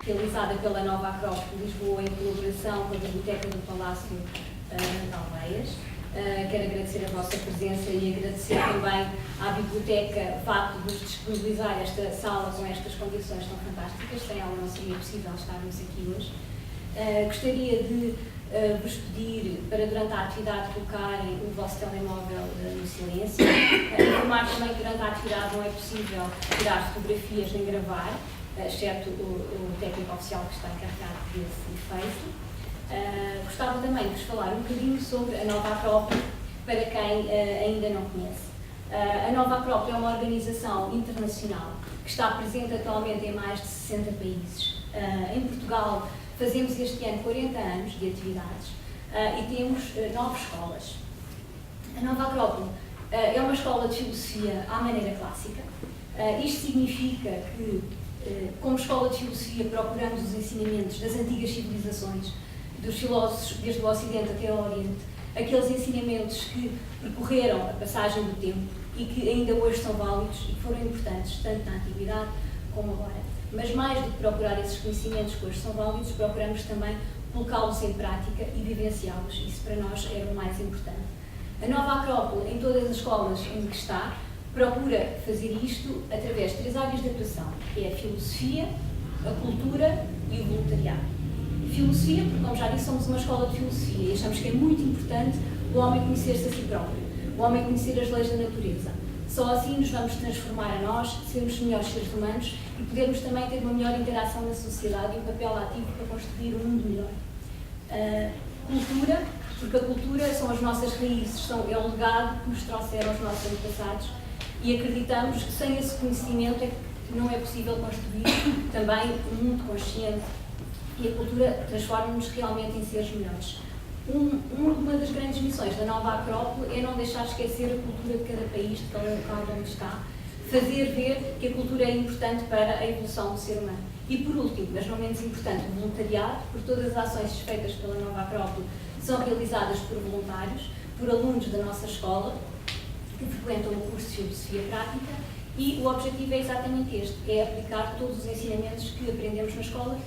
realizada pela Nova Acrópole Lisboa em colaboração com a Biblioteca do Palácio de Alveias. Quero agradecer a vossa presença e agradecer também à Biblioteca o facto de nos disponibilizar esta sala com estas condições tão fantásticas. Sem ela não seria possível estarmos aqui hoje. Gostaria de vos pedir para, durante a atividade, colocarem o vosso telemóvel no silêncio. Informar também que durante a atividade não é possível tirar fotografias nem gravar, exceto o técnico oficial que está encarregado desse efeito. Gostava também de vos falar um bocadinho sobre a Nova Acrópole, para quem ainda não conhece. A Nova Acrópole é uma organização internacional que está presente atualmente em mais de 60 países. Em Portugal, fazemos este ano 40 anos de atividades e temos 9 escolas. A Nova Acrópole é uma escola de filosofia à maneira clássica. Isto significa que, como escola de filosofia, procuramos os ensinamentos das antigas civilizações, dos filósofos desde o Ocidente até ao Oriente, aqueles ensinamentos que percorreram a passagem do tempo e que ainda hoje são válidos e foram importantes, tanto na antiguidade como agora. Mas mais do que procurar esses conhecimentos que hoje são válidos, procuramos também colocá-los em prática e vivenciá-los. Isso para nós era o mais importante. A Nova Acrópole, em todas as escolas em que está, procura fazer isto através de 3 áreas de atuação, que é a filosofia, a cultura e o voluntariado. Filosofia, porque, como já disse, somos uma escola de filosofia e achamos que é muito importante o homem conhecer-se a si próprio, o homem conhecer as leis da natureza. Só assim nos vamos transformar a nós, sermos melhores seres humanos e podermos também ter uma melhor interação na sociedade e um papel ativo para construir um mundo melhor. Cultura, porque a cultura são as nossas raízes, é o legado que nos trouxeram os nossos antepassados e acreditamos que sem esse conhecimento é que não é possível construir também um mundo consciente e a cultura transforma-nos realmente em seres melhores. Uma das grandes missões da Nova Acrópole é não deixar esquecer a cultura de cada país, de cada local onde está, fazer ver que a cultura é importante para a evolução do ser humano. E por último, mas não menos importante, o voluntariado, porque todas as ações feitas pela Nova Acrópole são realizadas por voluntários, por alunos da nossa escola, que frequentam o curso de Filosofia Prática, e o objetivo é exatamente este, é aplicar todos os ensinamentos que aprendemos na escola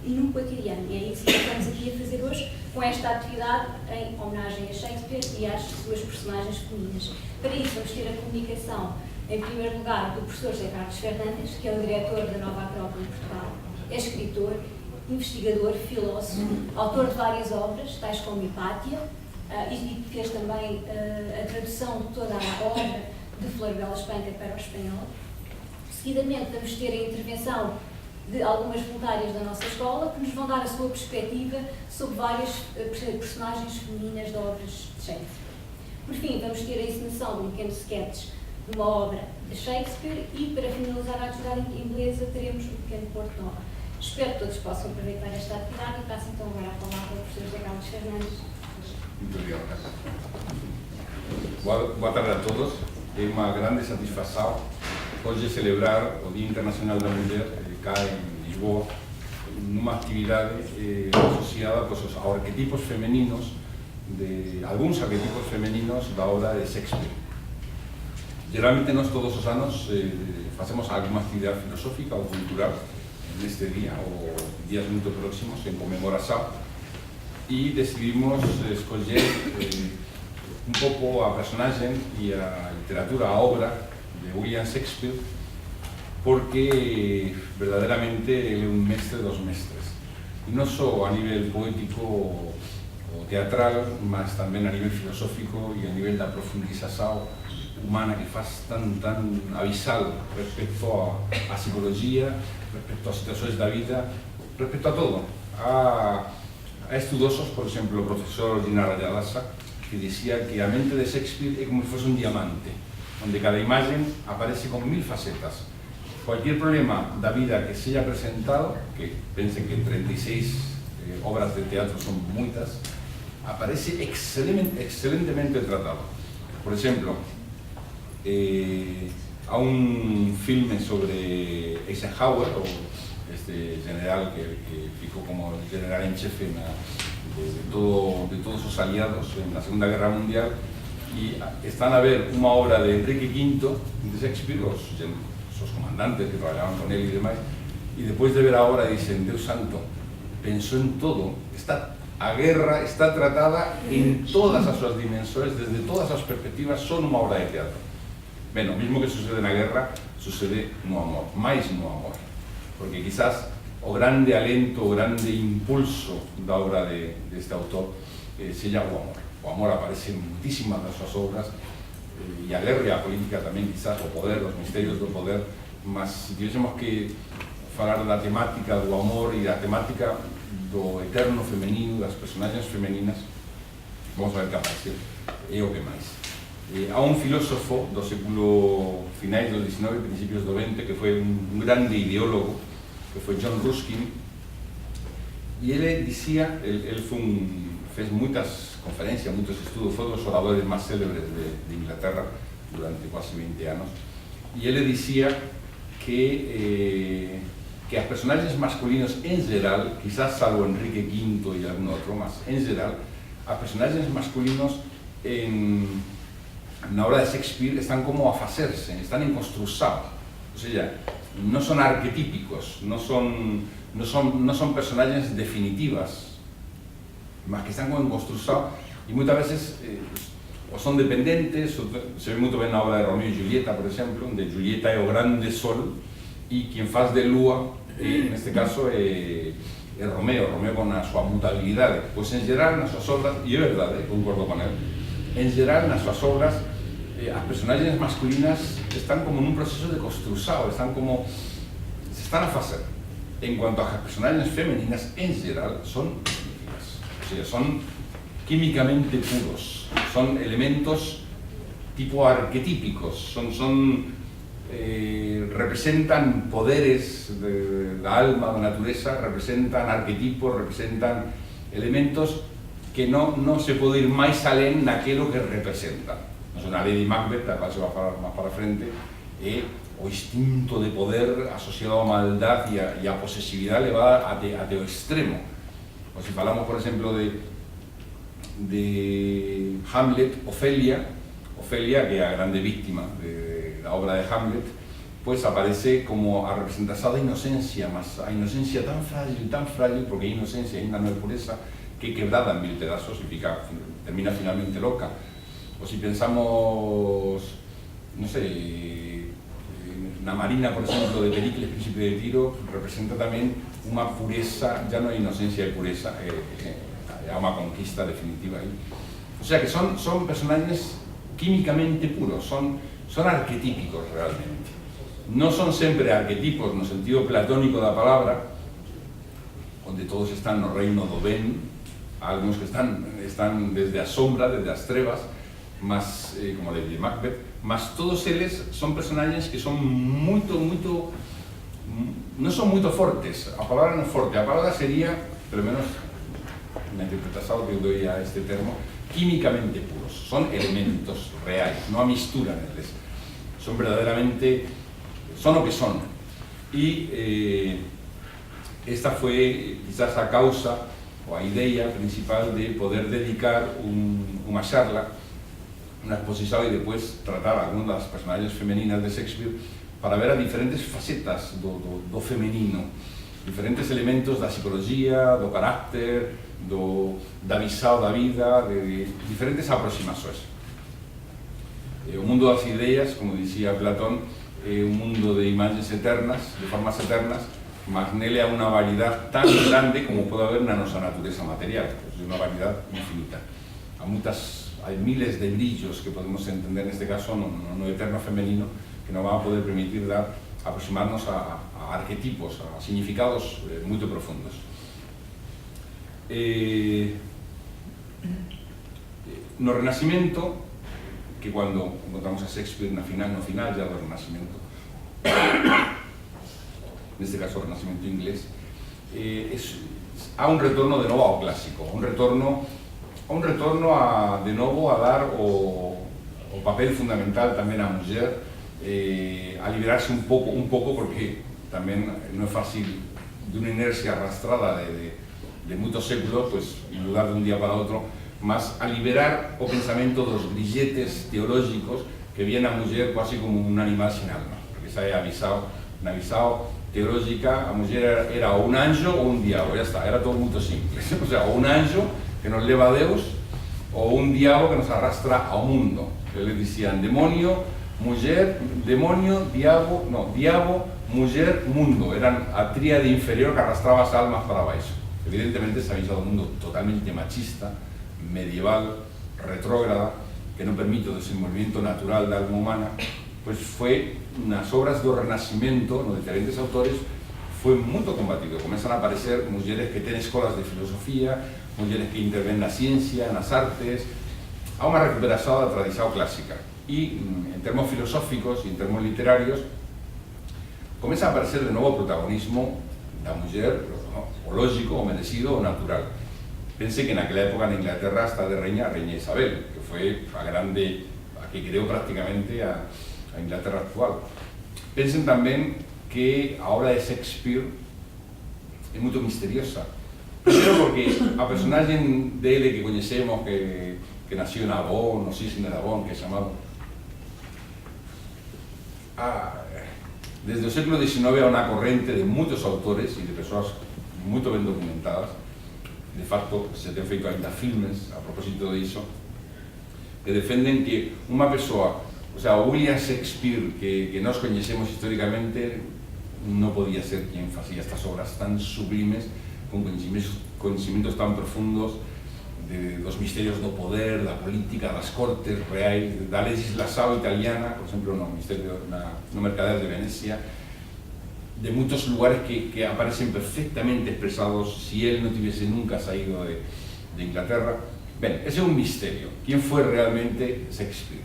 e no cotidiano. E é isso que estamos aqui a fazer hoje, com esta atividade em homenagem a Shakespeare e às suas personagens femininas. Para isso, vamos ter a comunicação, em primeiro lugar, do professor José Carlos Fernandes, que é o diretor da Nova Acrópole em Portugal. É escritor, investigador, filósofo, autor de várias obras, tais como Hipátia, e fez também a tradução de toda a obra de Floribela Espanca para o espanhol. Seguidamente, vamos ter a intervenção de algumas voluntárias da nossa escola que nos vão dar a sua perspectiva sobre várias personagens femininas de obras de Shakespeare. Por fim, vamos ter a encenação de um pequeno sketch de uma obra de Shakespeare e, para finalizar a atividade em beleza, teremos um pequeno Porto Nova. Espero que todos possam aproveitar esta atividade e passo então agora a palavra ao professor José Carlos Fernandes. Muito obrigado. Boa tarde a todos. É uma grande satisfação hoje celebrar o Dia Internacional da Mulher cá em Lisboa, numa atividade associada aos arquetipos femeninos, alguns arquetipos femeninos da obra de Shakespeare. Geralmente nós todos os anos fazemos alguma atividade filosófica ou cultural neste dia, ou dias muito próximos, em comemoração, e decidimos escolher um pouco a personagem e a literatura, a obra de William Shakespeare, porque verdadeiramente ele é um mestre dos mestres. E não só a nível poético ou teatral, mas também a nível filosófico e a nível da profundização humana que faz tan abisal respecto à psicologia, respecto às situações da vida, respecto a todo. Há estudiosos, por exemplo, o professor Gina Rajadasa, que dizia que a mente de Shakespeare é como se fosse um diamante, onde cada imagem aparece com 1000 facetas. Qualquer problema da vida que seja apresentado, que pensem que 36 obras de teatro são muitas, aparece excelentemente tratado. Por exemplo, há um filme sobre Eisenhower, este general que ficou como general em chefe de todos os aliados na Segunda Guerra Mundial, e están a ver unha obra de Enrique V de Shakespeare, os comandantes que traballaban con él e demais, e depois de ver a obra dicen, Deus santo, pensou en todo, a guerra está tratada en todas as súas dimensões, desde todas as perspectivas, son unha obra de teatro. Ben, o mismo que sucede na guerra, sucede no amor, máis no amor, porque quizás o grande alento, o grande impulso da obra deste autor sella o amor. O amor aparece en muitísimas das súas obras, e a guerra e a política tamén, quizás, o poder, os misterios do poder, mas se tivésemos que falar da temática do amor e da temática do eterno femenino, das personaxes femeninas, vamos a ver que aparece, é o que máis. Há un filósofo do século finais do XIX, principios do XX, que foi un grande ideólogo, que foi John Ruskin, e ele dicía, ele fez moitas conferencias, moitos estudos, foi dos oradores máis célebres de Inglaterra durante quase 20 anos, e ele dicía que as personaxes masculinos en geral, quizás salvo Enrique V e algún outro, mas en geral, as personaxes masculinos na obra de Shakespeare están como a facerse, están en construção, ou seja, non son arquetípicos, non son personaxes definitivas, mas que están como en construção, e moitas veces ou son dependentes, se ve moito ben na obra de Romeo e Julieta, por exemplo, onde Julieta é o grande sol, e quien faz de lúa, neste caso, é Romeo con a súa mutabilidade. Pois en geral, nas súas obras, e é verdade, concordo con ele, en geral, nas súas obras, as personaxes masculinas están como nun proceso de construção, están como, se están a facer. En cuanto a personaxes femeninas, en geral, son definitivas, o sea, son químicamente puros, son elementos tipo arquetípicos, representan poderes da alma, da natureza, representan arquetipos, representan elementos que non se pode ir máis alén naquelo que representan. Na Lady Macbeth, a cual se va a falar máis para frente, é o instinto de poder asociado a maldad e a posesividade levada até o extremo. O se falamos, por exemplo, de Hamlet, Ofelia, que é a grande víctima da obra de Hamlet, pois aparece como a representación da inocencia, mas a inocencia tan frágil, porque a inocencia ainda non é pureza, que é quebrada en mil pedazos e termina finalmente loca. O si pensamos, non sei, na Marina, por exemplo, de Pericles, Príncipe de Tiro, representa tamén unha pureza, ya non é inocencia, é pureza, é unha conquista definitiva aí. O sea que son personaxes químicamente puros, son arquetípicos realmente. Non son sempre arquetipos no sentido platónico da palabra, onde todos están no reino do ben, algunos que están desde a sombra, desde as trevas, mas, como Lady Macbeth, mas todos eles son personaxes que son moito, non son moito fortes, a palabra non é forte, a palabra sería, pelo menos na interpretación que eu doi a este termo, químicamente puros, son elementos reais, non a mistura neles, son verdadeiramente, son o que son. E esta foi quizás a causa ou a idea principal de poder dedicar unha charla, unha exposición e depois tratar algunhas das personaxes femeninas de Shakespeare para ver as diferentes facetas do femenino, diferentes elementos da psicología, do carácter, da visão da vida, de diferentes aproximações. O mundo das ideas, como dicía Platón, é un mundo de imagens eternas, de formas eternas, mas nele há unha variedade tan grande como pode haber na nosa natureza material, é unha variedade infinita. Hai miles de brillos que podemos entender neste caso no eterno femenino que nos van a poder permitir aproximarnos a arquetipos, a significados moito profundos. No Renacimento, que cando encontramos a Shakespeare no final ya do Renacimento, neste caso o Renacimento inglés, há un retorno de novo ao clásico, un retorno de novo a dar o papel fundamental tamén á muller, a liberarse un pouco porque tamén non é fácil de unha inercia arrastrada de moitos séculos, pues mudar de un día para outro, mas a liberar o pensamento dos grilletes teológicos que viene a muller quasi como un animal sin alma, porque xa é avisado teológica, a mujer era o un anjo o un diablo, ya está, era todo muy simple. O sea, o un anjo que nos lleva a Dios o un diablo que nos arrastra ao mundo. Le decían demonio, mujer, demonio, diablo, no, diablo, mujer, mundo. Eran a tríade inferior que arrastraba as almas para abaixo. Evidentemente se había un mundo totalmente machista, medieval, retrógrada, que no permite o desenvolvimiento natural da alma humana. Pues foi, nas obras do Renacimiento, nos diferentes autores, foi moito combatido. Comezan a aparecer mulleres que ten escolas de filosofía, mulleres que interven na ciencia, nas artes, a unha recuperación da tradición clásica. E, en termos filosóficos e en termos literarios, comeza a aparecer de novo o protagonismo da muller, o lógico, o merecido, o natural. Pense que naquela época na Inglaterra está de reina a reina Isabel, que foi a grande, a que creou prácticamente a Inglaterra actual. Pensen tamén que a obra de Shakespeare é moito misteriosa. Primeiro porque a personaxe dele que coñecemos, que nació en Avon, no Cisne de Avon, que é chamado, desde o século XIX há unha corrente de moitos autores e de persoas moito ben documentadas. De facto, se ten feito ainda filmes a propósito disso, que defenden que unha persoa, o sea, William Shakespeare, que nós coñecemos históricamente, non podía ser quien facía estas obras tan sublimes, con conhecimentos tan profundos dos misterios do poder, da política, das cortes reais, da legislación italiana, por exemplo, no Mercader de Venecia, de moitos lugares que aparecen perfectamente expresados si él non tivese nunca saído de Inglaterra. Ben, ese é un misterio. ¿Quién foi realmente Shakespeare?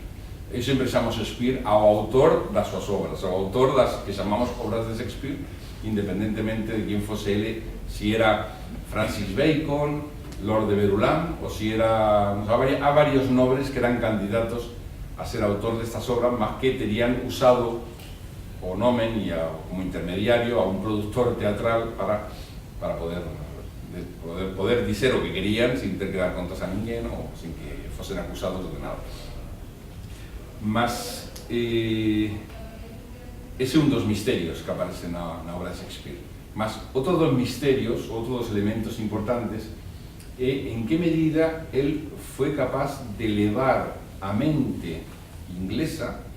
Eu sempre chamamos Shakespeare ao autor das súas obras, ao autor das que chamamos obras de Shakespeare, independentemente de quién fose ele, si era Francis Bacon, Lord de Verulam, ou si era... Há varios nobres que eran candidatos a ser autor destas obras, mas que terían usado o nomen e como intermediario a un productor teatral para poder dizer o que querían sin ter que dar contas a ninguén ou sin que fosen acusados de nada. Mas ese é un dos misterios que aparece na obra de Shakespeare. Mas outro dos misterios, outro dos elementos importantes é en que medida el foi capaz de levar a mente inglesa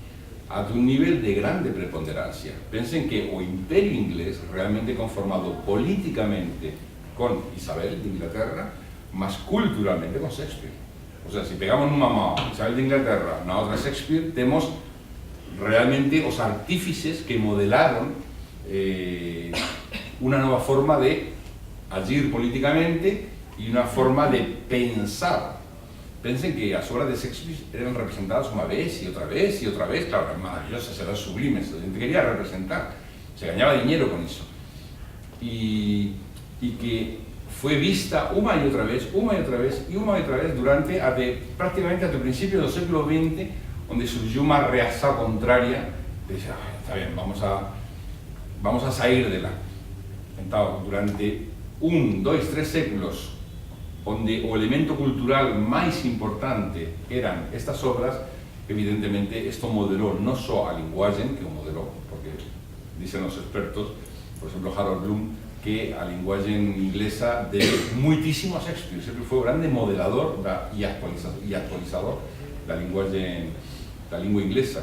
a un nivel de grande preponderancia. Pensen que o imperio inglés, realmente conformado políticamente con Isabel de Inglaterra, mas culturalmente con Shakespeare. O sea, si pegamos unha mão Isabel de Inglaterra na outra Shakespeare, temos realmente os artífices que modelaron unha nova forma de agir políticamente e unha forma de pensar. Pensen que as obras de Shakespeare eran representadas unha vez e outra vez e outra vez, claro, eran maravillosas, eran sublimes, a gente quería representar, se gañaba dinero con iso. E que foi vista unha e outra vez, unha e outra vez e unha e outra vez durante prácticamente até o principio do século XX, onde surgiu unha reação contraria de dizer, está bien, vamos a sair dela. Entón, durante 1, 2, 3 séculos, onde o elemento cultural máis importante eran estas obras, evidentemente isto modelou non só a linguaxe, que o modelou, porque dicen os expertos, por exemplo Harold Bloom, que a linguaxe inglesa debe muitísimo a Shakespeare, sempre foi o grande modelador e actualizador da lingua inglesa.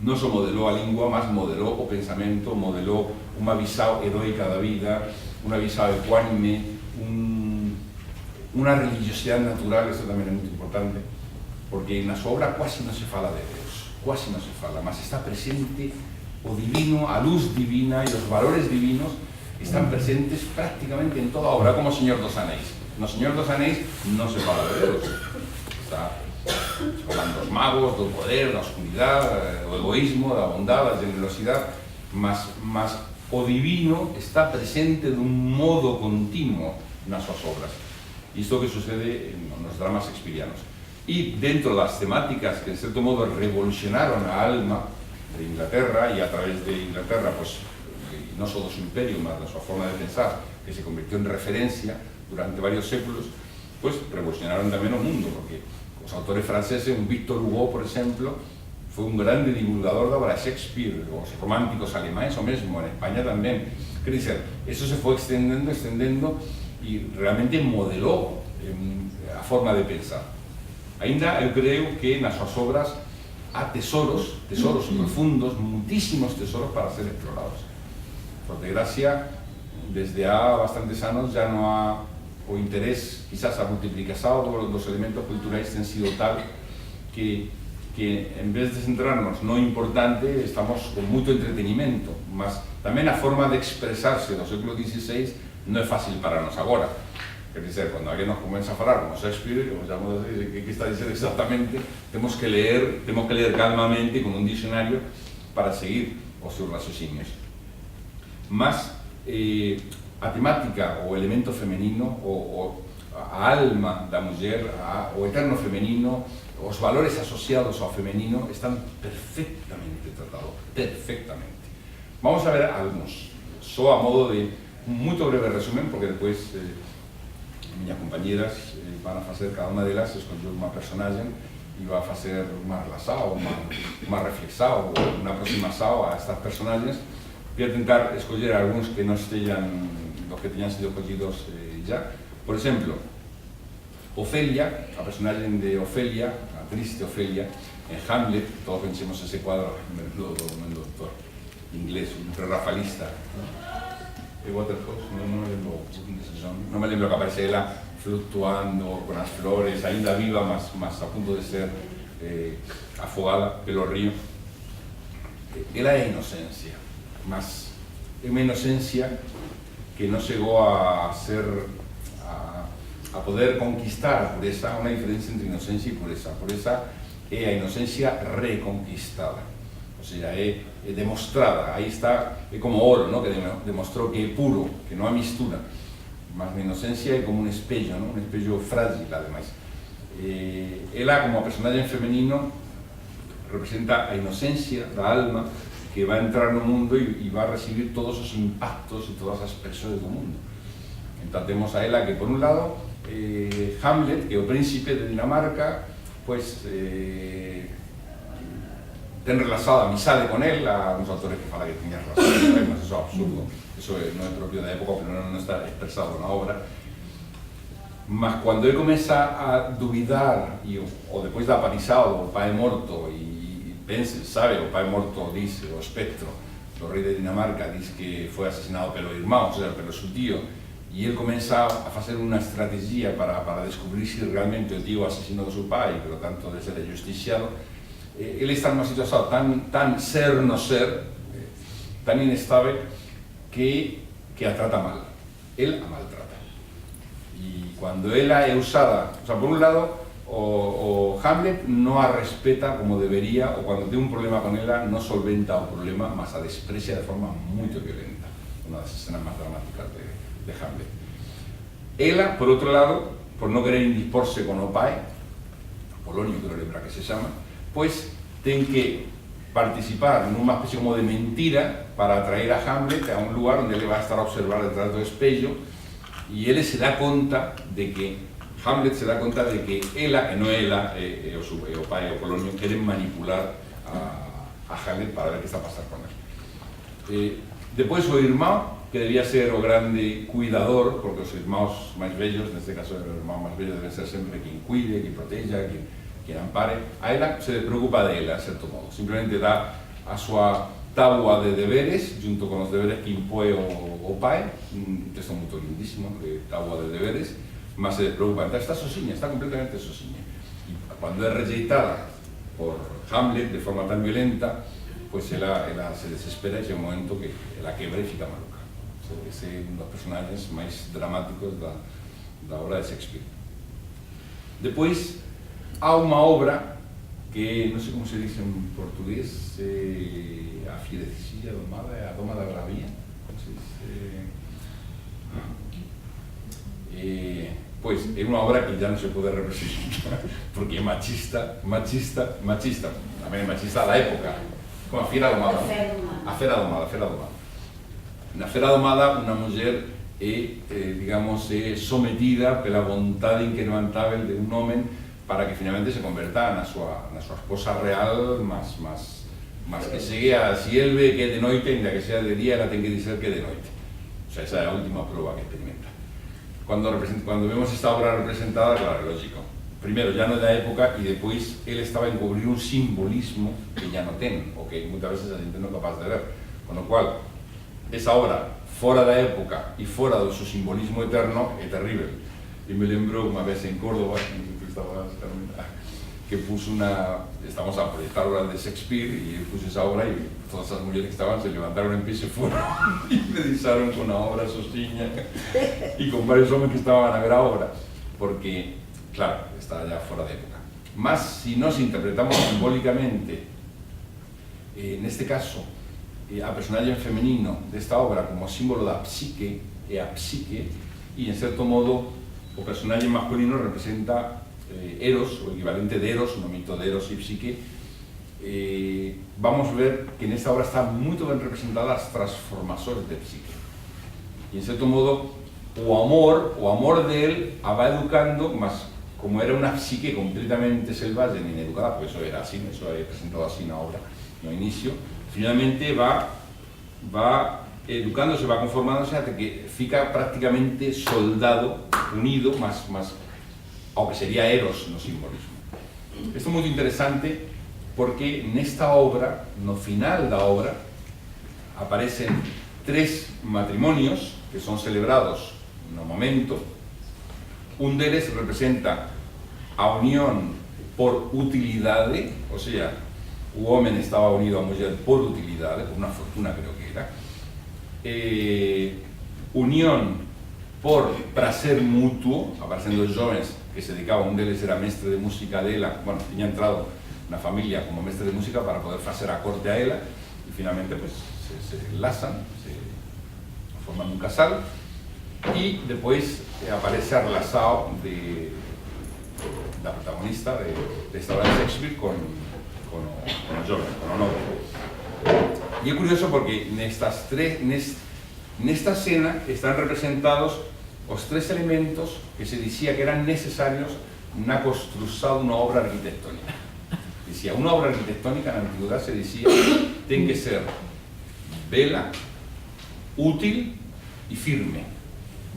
Non só modelou a lingua, mas modelou o pensamento, modelou unha visão heroica da vida, unha visão ecuánime, unha religiosidade natural. Isto tamén é moi importante, porque na súa obra quasi non se fala de Deus, quasi non se fala, mas está presente o divino, a luz divina e os valores divinos están presentes prácticamente en toda a obra, como o Señor dos Anéis. No Señor dos Anéis non se fala de Deus, está falando dos magos, do poder, da oscuridade, do egoísmo, da bondade, da generosidade, mas o divino está presente dun modo continuo nas súas obras. Isto que sucede nos dramas shakespearianos. E dentro das temáticas que, en certo modo, revolucionaron a alma de Inglaterra, e a través de Inglaterra, pues, non só do seu imperio, mas da súa forma de pensar, que se convirtió en referencia durante varios séculos, pues revolucionaron tamén o mundo, porque os autores franceses, un Victor Hugo, por exemplo, foi un grande divulgador da obra de Shakespeare, os románticos alemães o mesmo, en España tamén. Quer dizer, eso se foi extendendo e realmente modelou a forma de pensar. Ainda eu creo que nas súas obras há tesoros profundos, muitísimos tesoros para ser explorados. Por desgracia, desde há bastantes anos já non há o interés, quizás a multiplicación dos elementos culturais ten sido tal que en vez de centrarnos no importante, estamos con moito entretenimento, mas tamén a forma de expresarse do século XVI non é fácil para nós agora. Quer dizer, cando alguén nos começa a falar como Shakespeare, como chamamos así, que está a dizer exactamente, temos que leer calmamente con un dicionario para seguir os seus raciocinios. Mas a temática, o elemento femenino, a alma da muller, o eterno femenino, os valores asociados ao femenino están perfectamente tratados, perfectamente. Vamos a ver algúns, só a modo de un moito breve resumen, porque despois miñas compañeras van a facer, cada unha delas escolleu unha personaxe e va a facer unha relaxao, unha reflexao, unha aproximação a estas personaxes. Voy a tentar escoller algúns que non estean los que teñan sido escollidos ya. Por exemplo, Ofelia, a personaxe de Ofelia, a triste Ofelia, en Hamlet, todos pensemos ese cuadro do doctor inglés, un prerrafaelista, Waterhouse, non me lembro que aparece ela fluctuando con as flores, ainda viva, mas a punto de ser afogada pelo río. Ela é inocencia, mas é unha inocencia que non chegou a ser a poder conquistar a pureza, unha diferencia entre inocencia e pureza. A pureza é a inocencia reconquistada, o sea, é demostrada, aí está, é como oro, ¿no? Que demostrou que é puro, que non há mistura, mas a inocencia é como un espello, ¿no? Un espello frágil, ademais. Ela, como a personaxe femenino, representa a inocencia da alma que va a entrar no mundo e va a recibir todos os impactos e todas as presións do mundo. Entón, temos a ela que, por un lado, Hamlet, que é o príncipe de Dinamarca, pues ten relaxada amizade con él, há uns autores que falan que tiña relaxada con él, mas eso é absurdo, eso non é propio da época, pero non está expresado na obra. Mas cando ele comeza a duvidar, ou depois da aparição do pai morto, e pensa, sabe, o pai morto dice, o espectro do rei de Dinamarca, diz que foi asesinado pelo irmão, ou seja, pelo seu tío, e ele começa a fazer uma estratégia para descobrir se realmente o tío asesinou do seu pai, pero tanto de ser justiciado. Ele está numa situação tan ser no ser, tan inestável, que a trata mal. Ele a maltrata. E quando ela é usada, o sea, por un lado, o Hamlet non a respeta como debería, ou quando ten un problema con ela, non solventa o problema, mas a desprecia de forma moito violenta. Unha das escenas máis dramáticas de Hamlet. Ela, por outro lado, por non querer indisporse con o pai, Polonio, que non lembra que se chama, pois ten que participar nunha especie como de mentira para atraer a Hamlet a un lugar onde ele vai estar a observar detrás do espello, e ele se dá conta de que Hamlet se dá conta de que ela, que non é ela, e o pai, o Polonio, queren manipular a Hamlet para ver que está a pasar con ele. Depois o irmão, que debía ser o grande cuidador, porque os irmãos máis vellos, neste caso o irmão máis vello, debe ser sempre quen cuide, quen proteja, quen ampare. A ela se preocupa dela, de certo modo. Simplemente dá a súa tábua de deberes, junto con os deberes que impõe o pai, un texto moito lindísimo, de tábua de deberes, mas se preocupa. Entón, está sozinha, está completamente sozinha. E cando é rejeitada por Hamlet de forma tan violenta, pois ela se desespera e é un momento que ela quebra e fica maluca. Ese é un dos personaxes máis dramáticos da obra de Shakespeare. Depois, há unha obra que, non sei como se dice en portugués, a fierecilla domada, a doma da bravía, como se dice? Pois é unha obra que já non se pode representar, porque é machista, tamén é machista da época, como a Fera Domada. A Fera Domada. Na Fera Domada, unha muller é, digamos, sometida pela vontade inquebrantável de un home para que finalmente se converta na súa esposa real, mas que chegue a, si el ve que é de noite, ainda que sea de día, ela ten que dizer que é de noite. O sea, esa é a última prueba que experimenta. Cuando vemos esta obra representada, claro, lógico, primero ya no é da época e depois ele estaba a encubrir un simbolismo que ya non ten, o que muchas veces a xente non é capaz de ver. Con lo cual, esa obra, fora da época e fora do seu simbolismo eterno, é terrible. E me lembro unha vez en Córdoba, que puso estamos a proyectar obras de Shakespeare y él puso esa obra y todas esas mujeres que estaban se levantaron en pie y se fueron y me disaron con la obra sostiña y con varios hombres que estaban a ver a obra, porque, claro, está ya fuera de época. Más si nos interpretamos simbólicamente, en este caso, a personaje femenino desta obra como símbolo da psique e a psique, y en cierto modo o personaje masculino representa Eros, o equivalente de Eros, no mito de Eros y psique. Vamos a ver que nesta obra están moi ben representadas as transformações de psique. E en certo modo o amor de él va educando, mas como era unha psique completamente selvage e ineducada, porque eso era así, eso é presentado así na obra no inicio, finalmente va educándose, va conformándose hasta que fica prácticamente soldado, unido, más ao que sería Eros no simbolismo. Isto é moi interesante porque nesta obra, no final da obra, aparecen 3 matrimonios que son celebrados no momento. Un deles representa a unión por utilidade, o sea, o homem estaba unido a muller por utilidade, por unha fortuna creo que era. Unión por prazer mutuo, aparecen dos jóvenes que se dedicaban, un deles era mestre de música dela, bueno, tiña entrado na familia como mestre de música para poder facer a corte a ela, e finalmente pues, se enlazan, se forman un casal, e depois aparece a relación da protagonista desta obra de Shakespeare con o jovem, con o novo. E é curioso porque nesta escena están representados os 3 elementos que se dicía que eran necesarios na construción dunha obra arquitectónica. Dicía, unha obra arquitectónica na antigüedade se dicía ten que ser bela, útil e firme.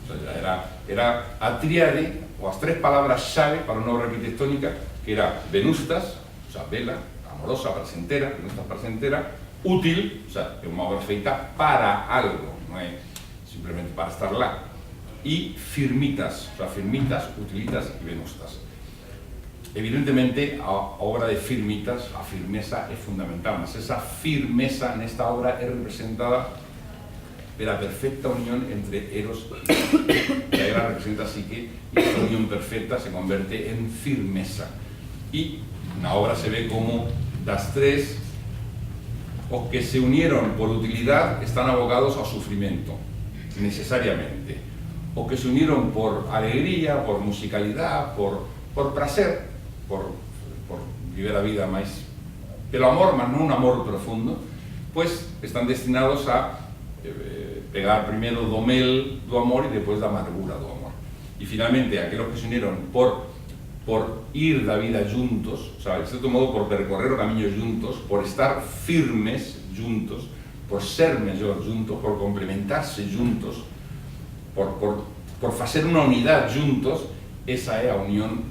O sea, era a tríade, ou as 3 palabras xave para unha obra arquitectónica, que era venustas, o sea, bela, amorosa, placentera, venustas placentera, útil, o sea, é unha obra feita para algo, non é simplemente para estar lá, e firmitas, o sea, firmitas, utilitas e venustas. Evidentemente, a obra de firmitas, a firmeza é fundamental, mas esa firmeza nesta obra é representada pela perfecta unión entre Eros e Psique. Que ela representa así que esta unión perfecta se converte en firmeza. E na obra se ve como das 3, os que se unieron por utilidad están abocados ao sufrimento, necesariamente. Os que se unieron por alegría, por musicalidad, por placer, por viver a vida máis pelo amor, mas non un amor profundo, pues están destinados a pegar primeiro do mel do amor e depois da amargura do amor. E finalmente, aqueles que se unieron por ir da vida juntos, o sea, de certo modo por percorrer o camiño juntos, por estar firmes juntos, por ser mellor juntos, por complementarse juntos, por facer unha unidade juntos, esa é a unión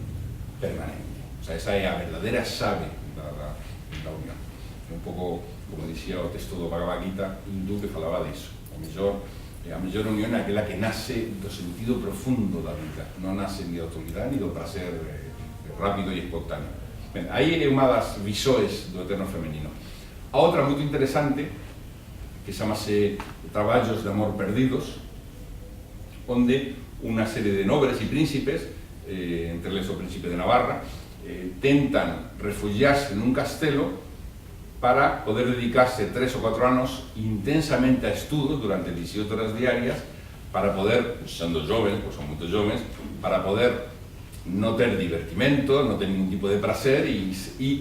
permanente. O sea, esa é a verdadeira chave da unión. Un pouco, como dicía o texto do Bhagavad Gita hindú que falaba disso. A mellor unión é aquela que nace do sentido profundo da vida, non nace ni da autoridade ni do prazer rápido e espontáneo. Ben, aí é unha das visões do eterno femenino. A outra moito interesante, que chamase Traballos de amor perdidos, onde unha serie de nobres e príncipes, entre eles o príncipe de Navarra, tentan refugiarse nun castelo para poder dedicarse 3 ou 4 anos intensamente a estudos durante 18 horas diarias para poder, sendo jóvenes, pois son moitos jóvenes, para poder non ter divertimento, non ter ningún tipo de prazer e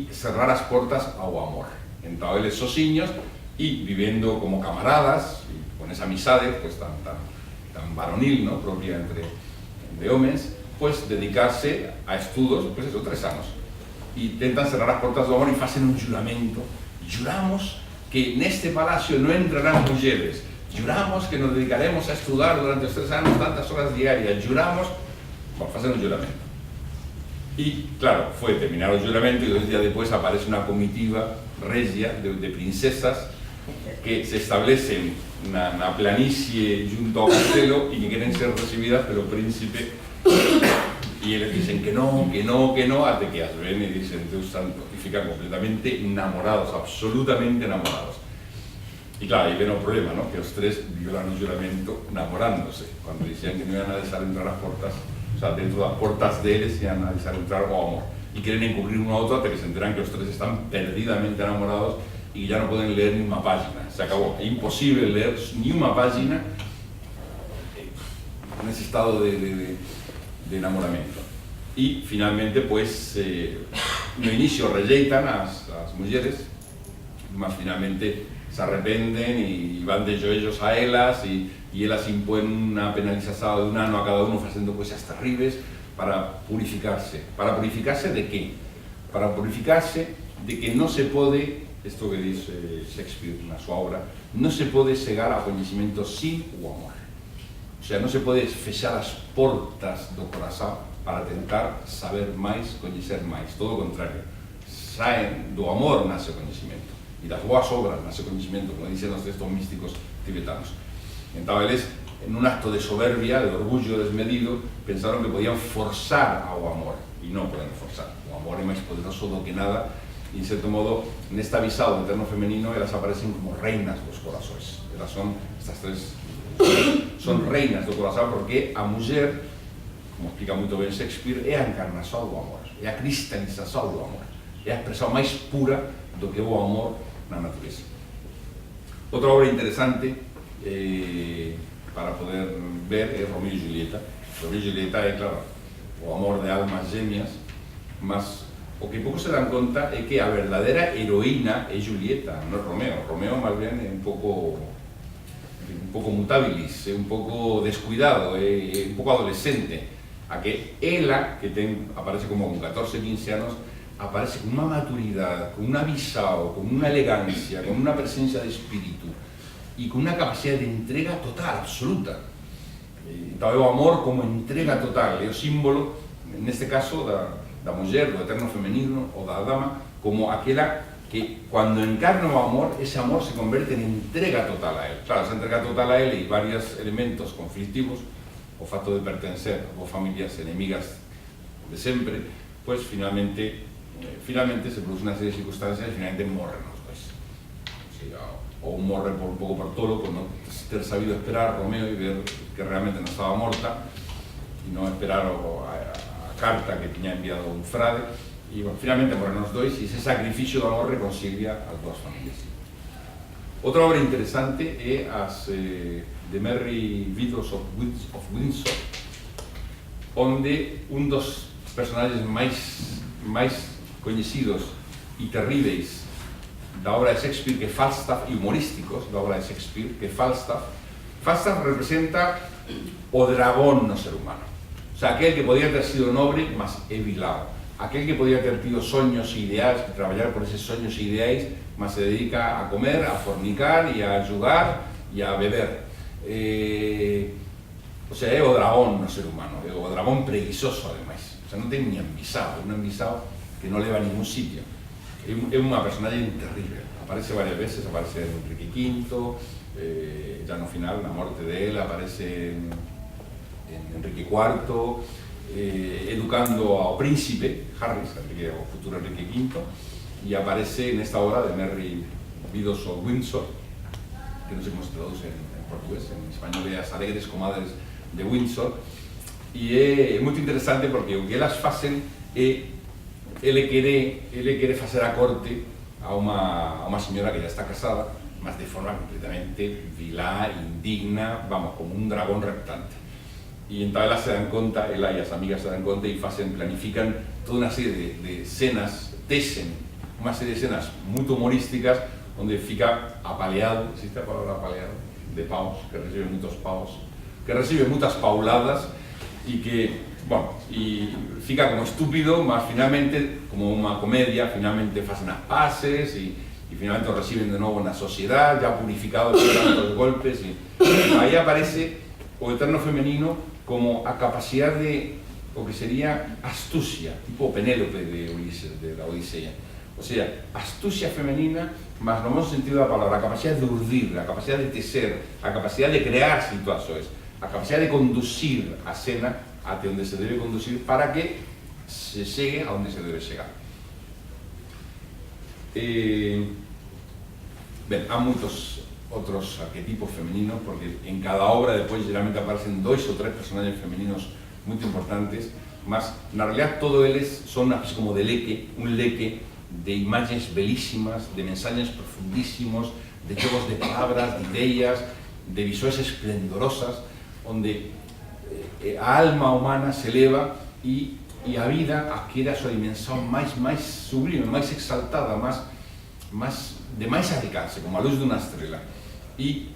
cerrar as portas ao amor. Entón, eles sosiños e vivendo como camaradas, con esa amizade pues, tan varonil, ¿no? Propia entre homes, pues dedicarse a estudos, pues eso, 3 anos. E tentan cerrar as portas do amor e facen un juramento. Juramos que neste palacio non entrarán mulleres. Juramos que nos dedicaremos a estudar durante os 3 anos tantas horas diarias. Juramos, bueno, facen un juramento. E, claro, foi terminar o juramento e 2 días depois aparece unha comitiva regia de princesas que se establecen na planicie junto ao castelo e que queren ser recibidas pelo príncipe e eles dicen que no, até que as ven e dicen Deus santo, e fican completamente enamorados, absolutamente enamorados. E claro, aí ven o problema, ¿no? Que os 3 violan o juramento enamorándose, cuando dicían que non iban a deixar entrar as portas, o sea, dentro das portas deles iban a deixar entrar o amor. E queren encubrir un a outro até que se enteran que os 3 están perdidamente enamorados y ya no pueden leer ni una página, se acabó, es imposible leer ni una página en ese estado de enamoramiento. Y finalmente, pues, no inicio rejeitan a las mujeres, mas finalmente se arrependen y van de joellos a ellas y ellas imponen una penalización de 1 ano a cada uno haciendo cosas terribles para purificarse. ¿Para purificarse de qué? Para purificarse de que no se puede, esto que dice Shakespeare en su obra, no se puede cegar ao coñecimento sin o amor. O sea, non se pode fechar as portas do corazón para tentar saber máis, coñecer máis. Todo o contrario. Do amor nace o coñecimento. E das boas obras nace o coñecimento, como dicen os textos místicos tibetanos. Entón, eles, en un acto de soberbia, de orgullo desmedido, pensaron que podían forzar ao amor. E non poden forzar. O amor é máis poderoso do que nada. Y en cierto modo, en este avisado de eterno femenino, ellas aparecen como reinas dos corazones. Ellas son, estas 3, son reinas do corazón porque a muller, como explica muito ben Shakespeare, é a encarnación do amor, é a cristalización do amor, é a expresión máis pura do que é o amor na natureza. Outra obra interesante para poder ver é Romeo e Julieta. Romeo e Julieta é, claro, o amor de almas gêmeas, mas o que pouco se dan conta é que a verdadeira heroína é Julieta, non é Romeo. Romeo, máis ben, é un pouco mutabilis, é un pouco descuidado, é un pouco adolescente. A que ela, que aparece como con 14, 15 anos, aparece con unha maturidade, con un avisado, con unha elegancia, con unha presencia de espírito e con unha capacidade de entrega total, absoluta. Entón, é o amor como entrega total, é o símbolo, neste caso, da muller, do eterno femenino ou da dama, como aquela que cuando encarna o amor, ese amor se converte en entrega total a él. Claro, esa entrega total a él y varios elementos conflictivos, o facto de pertencer a familias enemigas de sempre, pues finalmente se produce una serie de circunstancias y finalmente morren os dois. O sea, ou morre por un pouco por tolo, por non ter sabido esperar Romeo e ver que realmente non estaba morta, e non esperar a carta que tiña enviado un frade, e bueno, finalmente morren os dois, e ese sacrificio do amor reconcilia as dúas familias. Outra obra interesante é as The Merry Widows of Windsor, onde un dos personaxes máis coñecidos e terríveis da obra de Shakespeare, que Falstaff, e humorísticos da obra de Shakespeare, que Falstaff representa o dragón no ser humano. O sea, aquel que podía ter sido nobre, mas é vilao. Aquel que podía ter tido soños e ideais, que traballar por eses soños e ideais, mas se dedica a comer, a fornicar e a jugar e a beber. O sea, é o dragón no ser humano, é o dragón preguizoso, ademais. O sea, non ten ni envisado, un envisado que non leva a ningún sitio. É unha personaxe terrible. Aparece varias veces, aparece en Enrique V, ya no final, na morte de él, aparece en Enrique IV, educando ao príncipe Harris, o futuro Enrique V, e aparece en esta obra de Merry Widows of Windsor, que non sei como se traduce en portugués, en español é As alegres comadres de Windsor, e é moito interesante porque o que elas facen é ele quere facer a corte a unha señora que ya está casada, mas de forma completamente vilá, indigna, vamos, como un dragón reptante. E entón elas se dan conta, ela e as amigas se dan conta e planifican toda unha serie de escenas, tesen unha serie de escenas moito humorísticas onde fica apaleado, existe a palabra apaleado, de paus, que recibe moitos paus, que recibe moitas pauladas e que Bueno, e fica como estúpido, mas finalmente, como unha comedia, finalmente facen as paces e finalmente o reciben de novo na sociedade, ya purificado por tantos golpes, e aí aparece o eterno femenino como a capacidade de o que sería astucia, tipo Penélope de Ulises, de la Odisea. O sea, astucia femenina, mas no bom sentido da palabra, a capacidade de urdir, a capacidade de tecer, a capacidade de crear situações, a capacidade de conducir a cena até onde se debe conducir para que se chegue a onde se debe chegar. Ben, há moitos outros arquetipos femeninos, porque en cada obra depois geralmente aparecen 2 ou 3 personaxes femeninos moito importantes, mas na realidad todos eles son como de leque, un leque de imaxes belísimas, de mensaxes profundísimos, de xogos de palabras, de ideas, de visuais esplendorosas, onde a alma humana se eleva e a vida adquiere a súa dimensão máis sublime, máis exaltada, de máis alcance, como a luz dunha estrela. E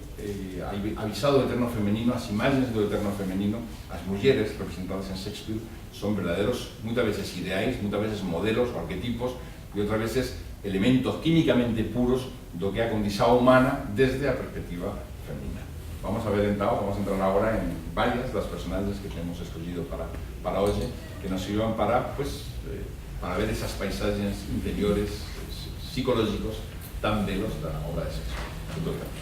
avisado do eterno femenino, as imaxes do eterno femenino, as mulleres representadas en Shakespeare son verdaderos, moitas veces ideais, moitas veces modelos ou arquetipos, e outras veces elementos químicamente puros do que é a condición humana desde a perspectiva femenina. Vamos a ver entao, vamos a entrar agora en varias das personaxes que temos escollido para hoxe, que nos sirvan para ver esas paisaxes interiores, psicológicos tan belos da obra de Shakespeare. Muito obrigado.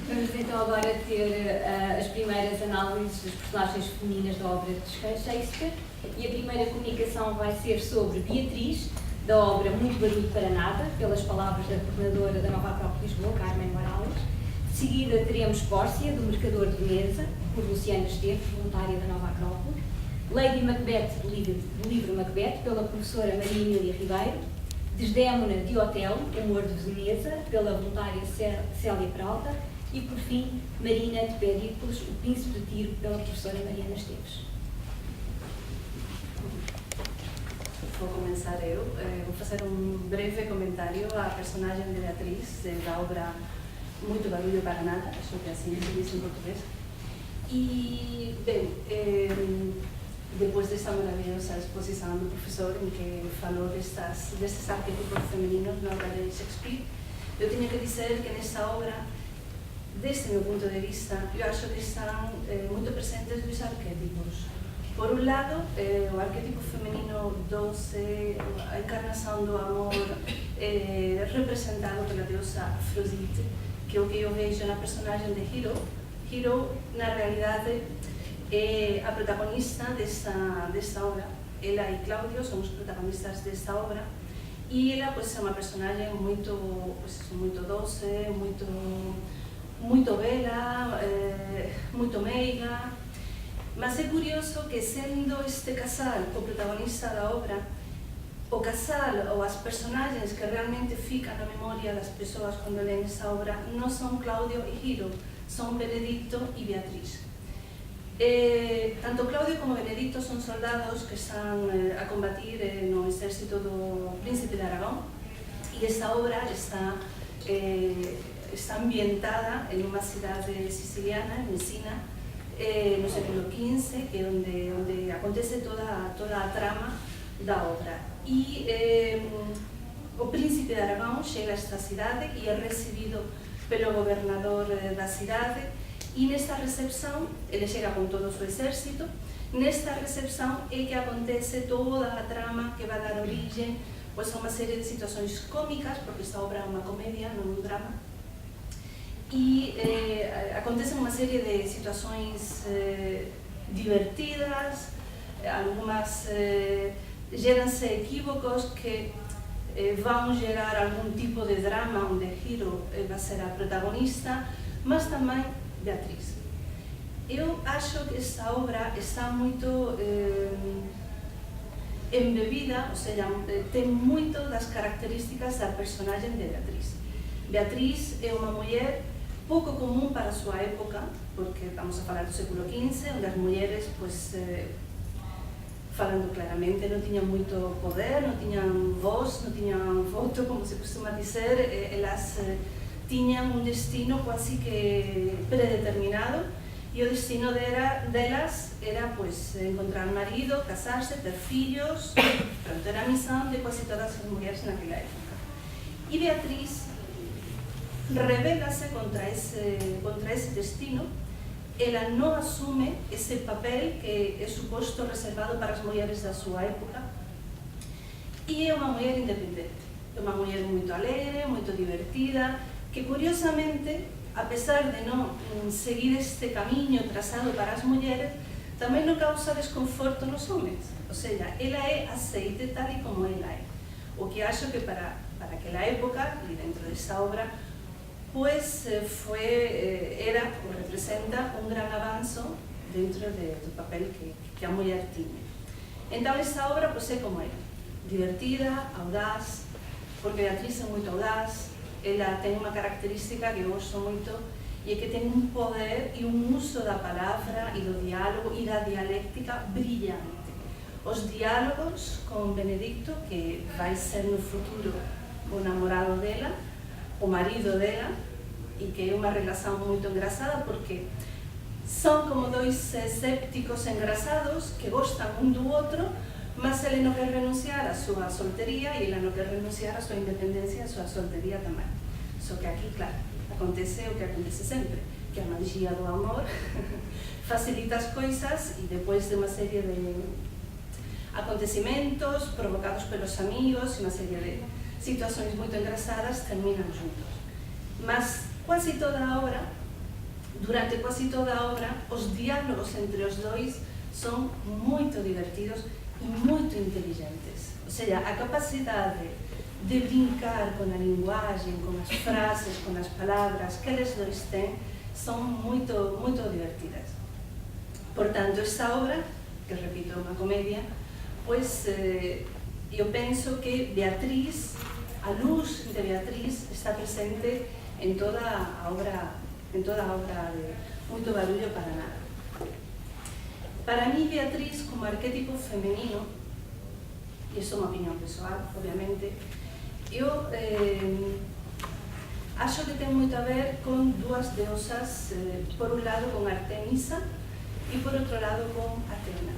Vamos então agora ter as primeiras análises das personagens femininas da obra de Shakespeare, e a primeira comunicação vai ser sobre Beatriz, da obra Muito Barulho para Nada, pelas palavras da coordenadora da Nova Acrópole de Lisboa, Carmen Morales. De seguida teremos Pórcia, do Mercador de Veneza, por Luciana Esteves, voluntária da Nova Acrópole. Lady Macbeth, do livro Macbeth, pela professora Maria Emília Ribeiro. Desdémona de Otelo, Amor de Veneza, pela voluntária Célia Peralta. E, por fim, Marina de Péricles, O Príncipe de Tiro, pela professora Mariana Esteves. Vou começar eu. Vou fazer breve comentário à personagem de Beatriz, da obra Muito Barulho para Nada, acho que assim se diz em português. E, bem, depois desta maravilhosa exposição do professor, em que falou desses arquetipos femininos na obra de Shakespeare, eu tinha que dizer que nesta obra, desde meu ponto de vista, eu acho que estão muito presentes dois arquetipos. Por un lado, o arquetipo femenino doce, a encarnação do amor representado pela deusa Afrodite, que é o que eu vejo na personagem de Hero. Hero, na realidade, é a protagonista desta obra. Ela e Cláudio são os protagonistas desta obra, e ela é uma personagem muito doce, muito bela, muito meiga. Mas é curioso que, sendo este casal o protagonista da obra, o casal ou as personagens que realmente ficam na memória das pessoas quando leem esta obra não são Cláudio e Hero, são Benedicto e Beatriz. Tanto Cláudio como Benedicto são soldados que estão a combatir no exército do príncipe de Aragão, e esta obra está ambientada em uma cidade siciliana, Messina, no século XV, que é onde acontece toda a trama da obra. E o príncipe de Aragão chega a esta cidade e é recebido pelo governador da cidade, e nesta recepção, ele chega com todo o seu exército. Nesta recepção é que acontece toda a trama que vai dar origem a uma série de situações cômicas, porque esta obra é uma comédia, não um drama. E acontecem uma série de situações divertidas, algumas geram-se equívocos que vão gerar algum tipo de drama, onde Hero vai ser a protagonista, mas também Beatriz. Eu acho que esta obra está muito embebida, ou seja, tem muito das características da personagem de Beatriz. Beatriz é uma mulher pouco comum para a sua época, porque estamos a falar do século XV, onde as mulheres falando claramente, non tiñan moito poder, non tiñan voz, non tiñan voto, como se costuma dizer, elas tiñan un destino quasi que predeterminado, e o destino delas era pues, encontrar marido, casarse, ter fillos, pronto, era a misión de quasi todas as mulleres naquela época. E Beatriz rebélase contra ese destino. Ela non asume ese papel que é suposto reservado para as mulleres da súa época, e é unha muller independente, é unha muller moito alegre, moito divertida, que curiosamente, a pesar de non seguir este camiño trazado para as mulleres, tamén non causa desconforto nos homens, ou seja, ela é aceite tal e como ela é, o que acho que para aquela época, e dentro desta obra, pues era ou representa un gran avanzo dentro do papel que a muller tiña. Entón, esta obra pues, é como era, divertida, audaz, porque Beatriz é moito audaz, ela ten unha característica que eu gosto moito, e é que ten un poder e un uso da palabra e do diálogo e da dialéctica brillante. Os diálogos con Benedicto, que vai ser no futuro o namorado dela, o marido dela, e que é unha relación moito engraçada porque son como dois escépticos engraçados que gostan un do outro, mas ele non quer renunciar a súa soltería e ela non quer renunciar a súa independencia e a súa soltería tamén. Só que aquí, claro, acontece o que acontece sempre, que a magia do amor facilita as coisas e depois de unha serie de acontecimentos provocados pelos amigos e unha serie de situacións moito engraçadas terminan juntos. Mas quasi toda a obra, durante quasi toda a obra, os diálogos entre os dois son moito divertidos e moito inteligentes. Ou seja, a capacidade de brincar con a linguagem, con as frases, con as palabras que eles dois têm, son moito divertidas. Por tanto, esta obra, que repito, é unha comedia, pois eu penso que Beatriz, a luz de Beatriz está presente en toda a obra de Moito barullo para nada. Para mí, Beatriz, como arquetipo femenino, e isto é unha opinión pessoal, obviamente, eu acho que ten moito a ver con dúas deosas, por un lado con Artemisa e por outro lado con Atena,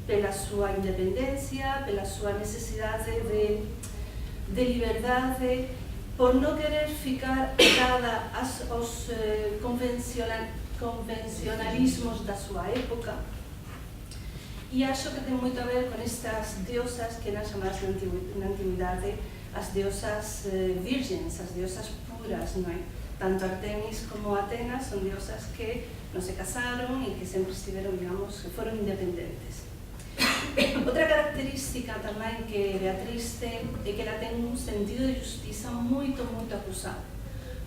pela súa independencia, pela súa necesidade de liberdade, por non querer ficar atada aos convencionalismos da súa época, e acho que ten moito a ver con estas deosas que eran chamadas na antiguidade as deosas virgens, as deosas puras, non é? Tanto Artemis como Atenas son deosas que non se casaron e que sempre estiveron, digamos, que foron independentes. Outra característica tamén que Beatriz ten é que ela ten un sentido de justiza moito acusado.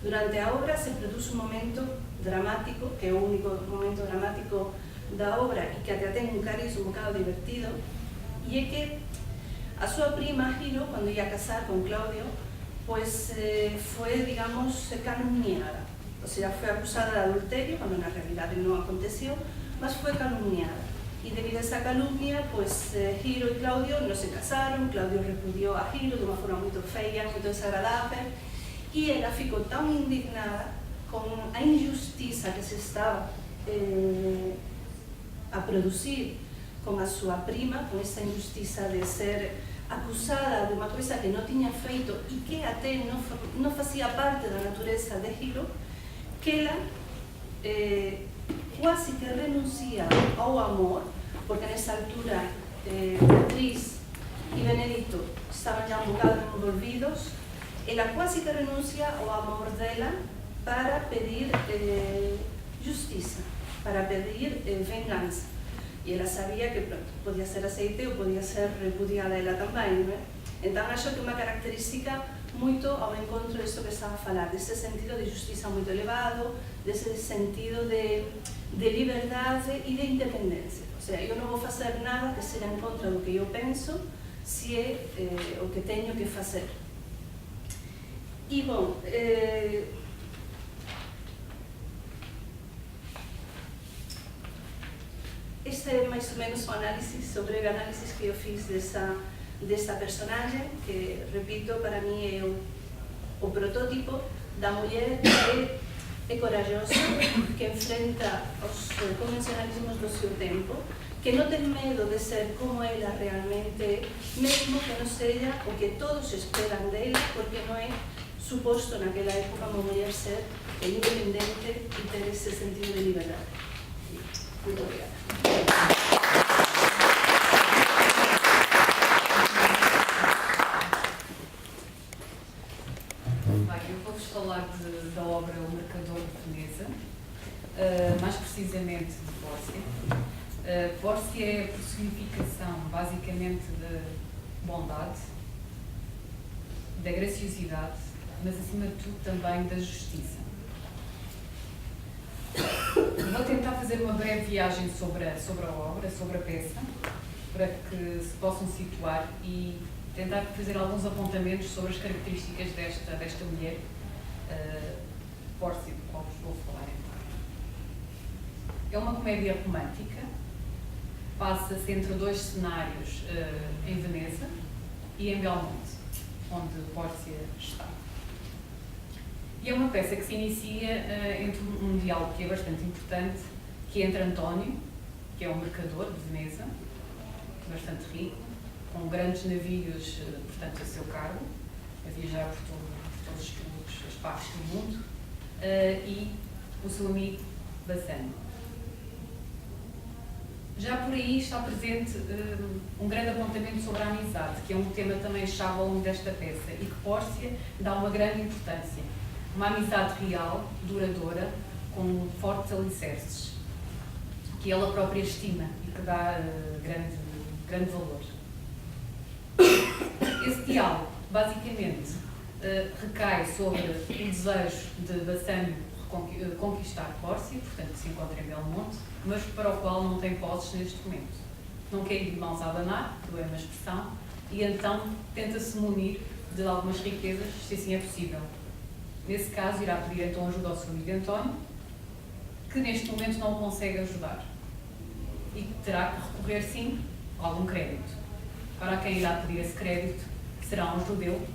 Durante a obra se produce un momento dramático, que é o único momento dramático da obra e que até ten un cariz un bocado divertido, e é que a súa prima Hiro, cando ia casar con Claudio, pois foi, digamos, calumniada. O sea, foi acusada de adulterio, cando na realidade non aconteceu, mas foi calumniada. E debido a esa calumnia, pues Hiro e Claudio non se casaron, Claudio repudiou a Hiro de unha forma moito feia, moito desagradable, e ela ficou tan indignada con a injustiza que se estaba a producir con a súa prima, con esta injustiza de ser acusada de unha coisa que non tiña feito e que até non facía parte da natureza de Hiro, que ela quasi que renuncia ao amor, porque nesa altura Beatriz e Benedicto estaban ya un bocado envolvidos, ela quasi que renuncia ao amor dela para pedir justiza, para pedir venganza. E ela sabía que pronto, podía ser aceite ou podía ser repudiada ela tamén, non é? Entón, acho que é unha característica moito ao encontro disto que estaba a falar, deste sentido de justiza moito elevado, deste sentido de liberdade e de independencia. O sea, eu non vou facer nada que seja en contra do que eu penso, se é o que teño que facer. E, bom, esta esse é mais ou menos o análise sobre a análise que eu fiz dessa personagem, que, repito, para mim é o protótipo da mulher que é corajosa, que enfrenta os convencionalismos do seu tempo, que não tem medo de ser como ela realmente é, mesmo que não seja o que todos esperam dela, porque não é suposto naquela época uma mulher ser independente e ter esse sentido de liberdade. Muito obrigada. Eu vou-vos falar da obra O Mercador de Veneza, mais precisamente de Pórcia. Pórcia é a personificação, basicamente, da bondade, da graciosidade, mas, acima de tudo, também da justiça. Vou tentar fazer uma breve viagem sobre a obra, sobre a peça, para que se possam situar e tentar fazer alguns apontamentos sobre as características desta mulher, Pórcia, de qual vos vou falar então. É uma comédia romântica, passa-se entre dois cenários, em Veneza e em Belmonte, onde Pórcia está. E é uma peça que se inicia entre um diálogo que é bastante importante, que é entre António, que é um mercador de Veneza, bastante rico, com grandes navios, portanto, a seu cargo, a viajar por todos as partes do mundo, e o seu amigo Bassano. Já por aí está presente um grande apontamento sobre a amizade, que é um tema também chave ao longo desta peça, e que Pórcia dá uma grande importância. Uma amizade real, duradoura, com fortes alicerces, que ela própria estima e que dá grande valor. Esse diálogo, basicamente, recai sobre o desejo de Bassano conquistar Pórcia, portanto, que se encontra em Belmonte, mas para o qual não tem posses neste momento. Não quer ir de mãos a abanar, que é uma expressão, e então tenta-se munir de algumas riquezas, se assim é possível. Nesse caso, irá pedir então ajuda ao seu amigo António, que neste momento não o consegue ajudar, e que terá que recorrer, sim, a algum crédito. Para quem irá pedir esse crédito será um judeu,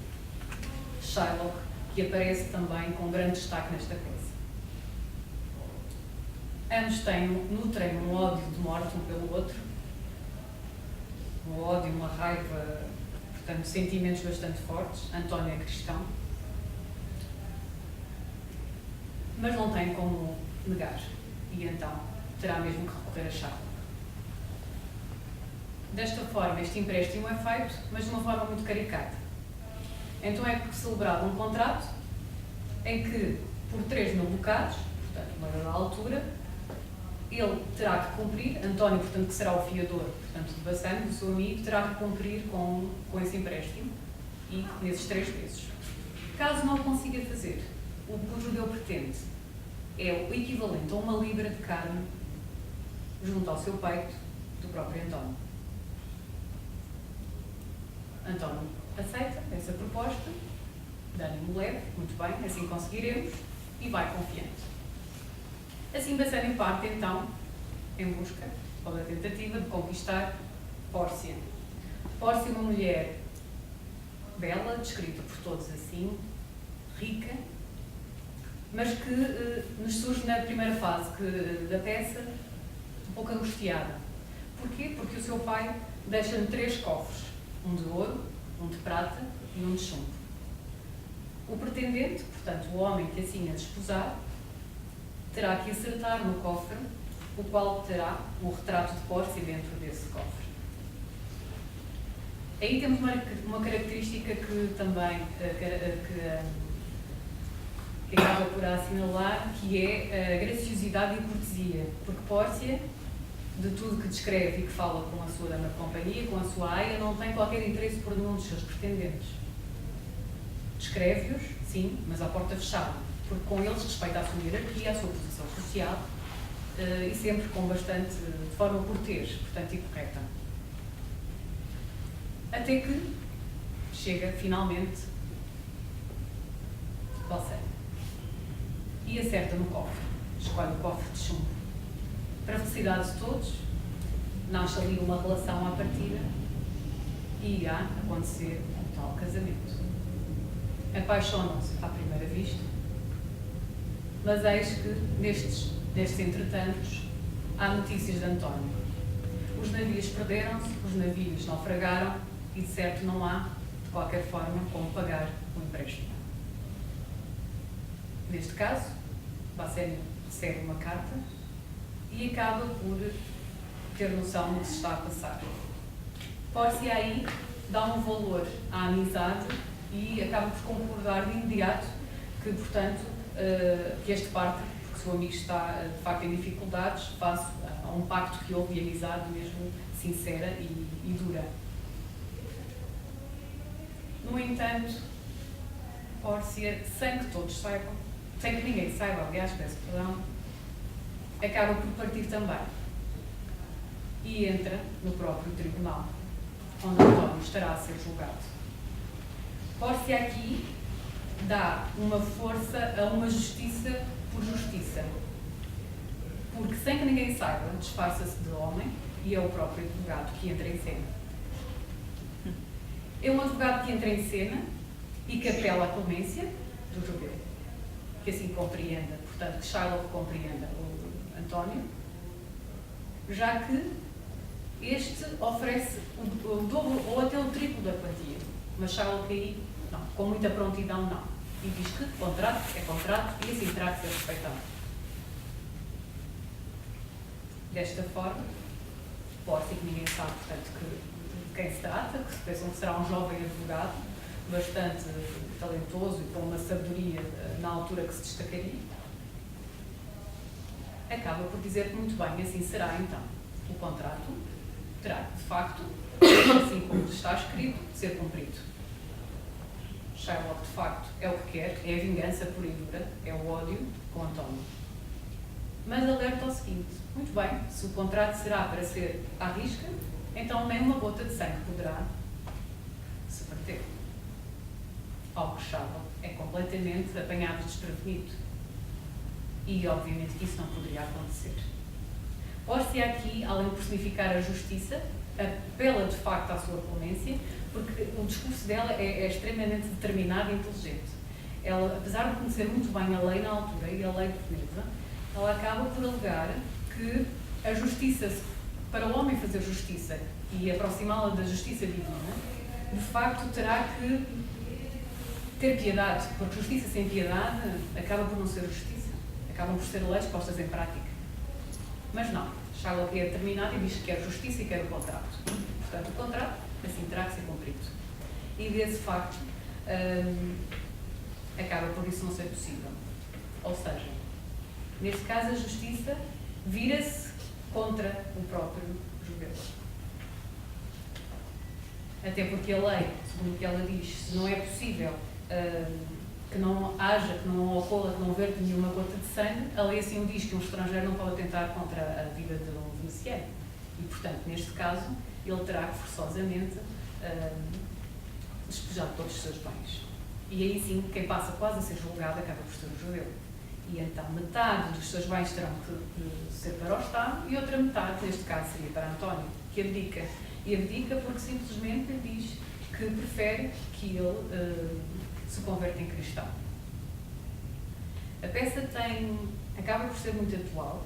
Shylock, que aparece também com grande destaque nesta peça. Ambos nutrem um ódio de morte um pelo outro, um ódio, uma raiva, portanto, sentimentos bastante fortes. António é cristão, mas não tem como negar, e então terá mesmo que recorrer a Shylock. Desta forma, este empréstimo é feito, mas de uma forma muito caricata. Então é celebrado um contrato em que, por 3.000 ducados, portanto, uma da altura, ele terá que cumprir, António, portanto, que será o fiador, portanto, de Bassano, do seu amigo, terá que cumprir com esse empréstimo e nesses 3 meses. Caso não o consiga fazer, o que o judeu pretende é o equivalente a uma libra de carne junto ao seu peito do próprio António. António aceita essa proposta, de ânimo leve, muito bem, assim conseguiremos, e vai confiante. Assim Bassano parte então em busca, ou da tentativa de conquistar Pórcia. Pórcia é uma mulher bela, descrita por todos assim, rica, mas que nos surge na primeira fase da peça um pouco angustiada. Porquê? Porque o seu pai deixa-lhe 3 cofres, um de ouro, um de prata e um de chumbo. O pretendente, portanto o homem que assim a desposar, terá que acertar no cofre, o qual terá o retrato de Pórcia dentro desse cofre. Aí temos uma característica que também que acaba por assinalar, que é a graciosidade e a cortesia, porque Pórcia, de tudo que descreve e que fala com a sua dama de companhia, com a sua aia, não tem qualquer interesse por nenhum dos seus pretendentes. Descreve-os, sim, mas à porta fechada, porque com eles respeita a sua hierarquia, a sua posição social, e sempre com bastante, de forma cortês, portanto, e correta. Até que chega, finalmente, Bassano e acerta no cofre, escolhe o cofre de chumbo. Para a felicidade de todos, nasce ali uma relação à partida e irá acontecer um tal casamento. Apaixonam-se à primeira vista, mas eis que nestes entretantos há notícias de António. Os navios perderam-se, os navios naufragaram e de certo não há, de qualquer forma, como pagar o empréstimo. Neste caso, Bassênio recebe uma carta e acaba por ter noção do que se está a passar. Pórcia aí dá um valor à amizade e acaba por concordar de imediato que, portanto, que este parte, porque o seu amigo está de facto em dificuldades, face a um pacto que houve de amizade mesmo sincera e dura. No entanto, Pórcia, sem que todos saibam, sem que ninguém saiba, aliás, peço perdão, acaba por partir também e entra no próprio tribunal, onde António estará a ser julgado. Pórcia aqui dá uma força a uma justiça por justiça, porque sem que ninguém saiba, disfarça-se de homem e é o próprio advogado que entra em cena. É um advogado que entra em cena e que apela à clemência do judeu, que assim compreenda, portanto, que Shylock compreenda o António, já que este oferece o dobro ou até o triplo da quantia, mas Shylock aí, não, com muita prontidão, não. E diz que contrato é contrato e assim terá que ser respeitado. Desta forma, Pórcia, que ninguém sabe, portanto, de quem se trata, que se pensam que será um jovem advogado, bastante talentoso e com uma sabedoria na altura que se destacaria, acaba por dizer que muito bem, assim será então. O contrato terá, de facto, assim como está escrito, de ser cumprido. Shylock, de facto, é o que quer, é a vingança pura e dura, é o ódio com António. Mas alerta ao seguinte: muito bem, se o contrato será para ser à risca, então nem uma gota de sangue poderá se verter. Ao que Shylock é completamente apanhado desprevenido. E, obviamente, que isso não poderia acontecer. Pórcia aqui, além de personificar a justiça, apela de facto à sua clemência, porque o discurso dela é extremamente determinado e inteligente. Ela, apesar de conhecer muito bem a lei na altura e a lei portuguesa, ela acaba por alegar que a justiça, para o homem fazer justiça e aproximá-la da justiça divina, de facto terá que ter piedade, porque justiça sem piedade acaba por não ser justiça, acabam por ser leis postas em prática. Mas não, Shylock é determinado e diz que quer justiça e quer o contrato. Portanto, o contrato, assim, terá que ser cumprido. E desse facto, acaba por isso não ser possível. Ou seja, neste caso a justiça vira-se contra o próprio judeu. Até porque a lei, segundo o que ela diz, se não é possível que não haja, que não ocorra, que não verte nenhuma gota de sangue, a lei assim o diz, que um estrangeiro não pode atentar contra a vida de um veneciano. E, portanto, neste caso, ele terá que forçosamente despejar todos os seus bens. E aí sim, quem passa quase a ser julgado acaba por ser o judeu. E então metade dos seus bens terão que ser para o Estado e outra metade, neste caso, seria para António, que abdica. E abdica porque simplesmente diz que prefere que ele se converta em cristão. A peça acaba por ser muito atual,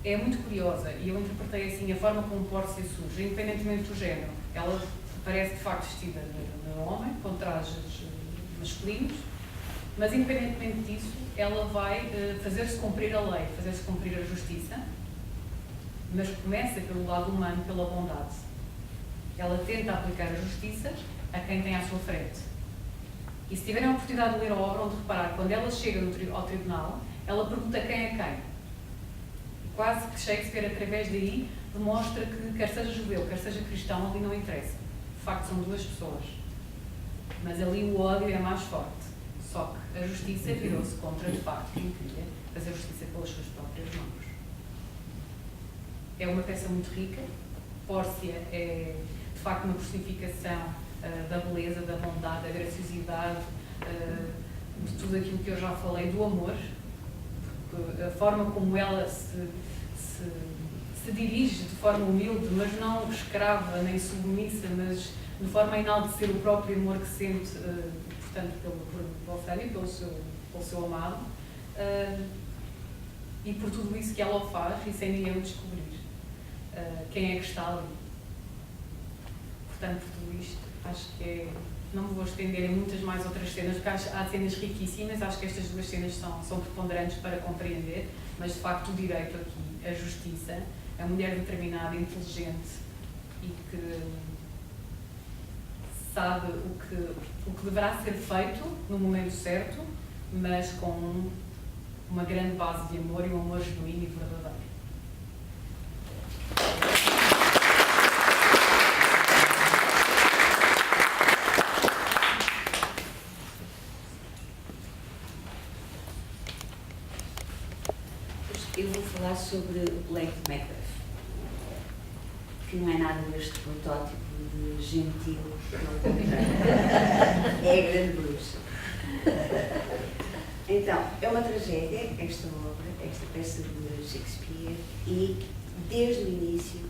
é muito curiosa e eu interpretei assim a forma como Pórcia surge, independentemente do género. Ela parece de facto vestida de homem, com trajes masculinos, mas independentemente disso, ela vai fazer-se cumprir a lei, fazer-se cumprir a justiça, mas começa pelo lado humano, pela bondade. Ela tenta aplicar a justiça a quem tem à sua frente. E se tiverem a oportunidade de ler a obra, onde reparar, quando ela chega ao tribunal, ela pergunta quem é quem. E quase que Shakespeare, através daí, demonstra que quer seja judeu, quer seja cristão, ali não interessa. De facto, são duas pessoas. Mas ali o ódio é mais forte. Só que a justiça virou-se contra, de facto, quem queria fazer justiça pelas suas próprias mãos. É uma peça muito rica. Pórcia é, de facto, uma personificação da beleza, da bondade, da graciosidade, de tudo aquilo que eu já falei, do amor, porque a forma como ela se se dirige de forma humilde, mas não escrava nem submissa, mas de forma a enaltecer o próprio amor que sente, portanto, por Ofélia, pelo seu amado, e por tudo isso que ela o faz, e sem ninguém o descobrir. Quem é que está ali? Portanto, por tudo isto, acho que é... Não me vou estender em muitas mais outras cenas, porque há cenas riquíssimas, acho que estas duas cenas são preponderantes para compreender, mas de facto o direito aqui, a justiça, a mulher determinada, inteligente e que sabe o que deverá ser feito no momento certo, mas com uma grande base de amor e um amor genuíno e verdadeiro. Eu vou falar sobre o Lady Macbeth, que não é nada deste protótipo de gentil, é a grande bruxa. Então, é uma tragédia, esta obra, esta peça de Shakespeare, e desde o início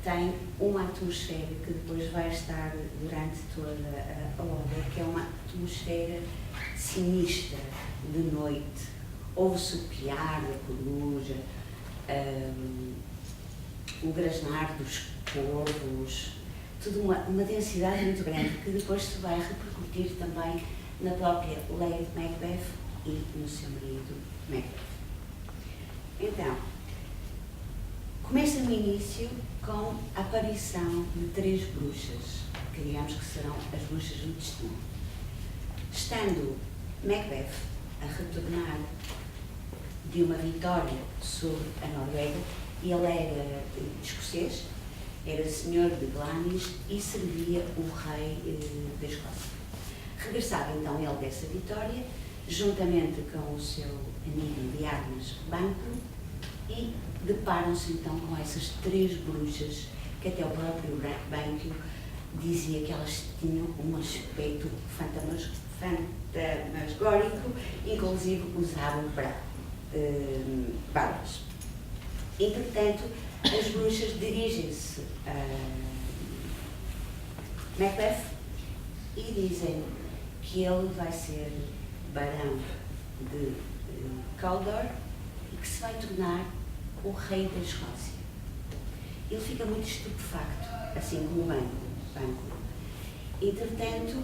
tem uma atmosfera que depois vai estar durante toda a obra, que é uma atmosfera sinistra, de noite. Ouve-se o piar da coruja, o grasnar dos corvos, tudo uma densidade muito grande que depois se vai repercutir também na própria Lady Macbeth e no seu marido Macbeth. Então, começa no início com a aparição de 3 bruxas, que digamos que serão as bruxas do destino. Estando Macbeth a retornar de uma vitória sobre a Noruega, e ele era escocês, era senhor de Glamis e servia o rei da Escócia. Regressava então ele dessa vitória, juntamente com o seu amigo de armas, Banquo, e deparam-se então com essas 3 bruxas, que até o próprio Banquo dizia que elas tinham um aspecto fantasmagórico, inclusive usavam barbas. Entretanto, as bruxas dirigem-se a Macbeth e dizem que ele vai ser barão de Cawdor e que se vai tornar o rei da Escócia. Ele fica muito estupefacto, assim como o Banquo. Entretanto,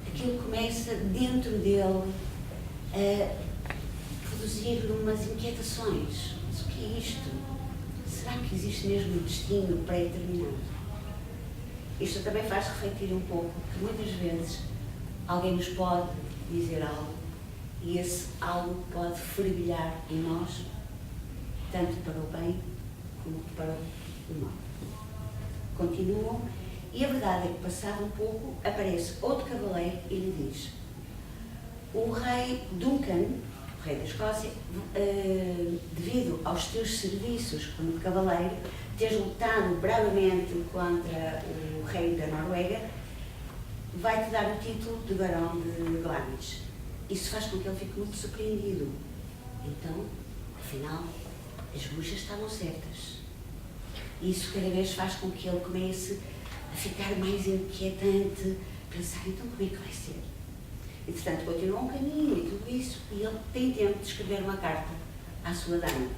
aquilo começa dentro dele a produzir umas inquietações. Mas o que é isto? Será que existe mesmo um destino pré-determinado? Isto também faz refletir um pouco que muitas vezes alguém nos pode dizer algo e esse algo pode fervilhar em nós, tanto para o bem como para o mal. Continuam, e a verdade é que, passado um pouco, aparece outro cavaleiro e lhe diz: o rei Duncan, o rei da Escócia, devido aos teus serviços como cavaleiro, teres lutado bravamente contra o rei da Noruega, vai-te dar o título de barão de Glamis. Isso faz com que ele fique muito surpreendido. Então, afinal, as bruxas estavam certas. Isso cada vez faz com que ele comece a ficar mais inquietante, pensar, então como é que vai ser? Entretanto, continua um caminho e tudo isso, e ele tem tempo de escrever uma carta à sua dama,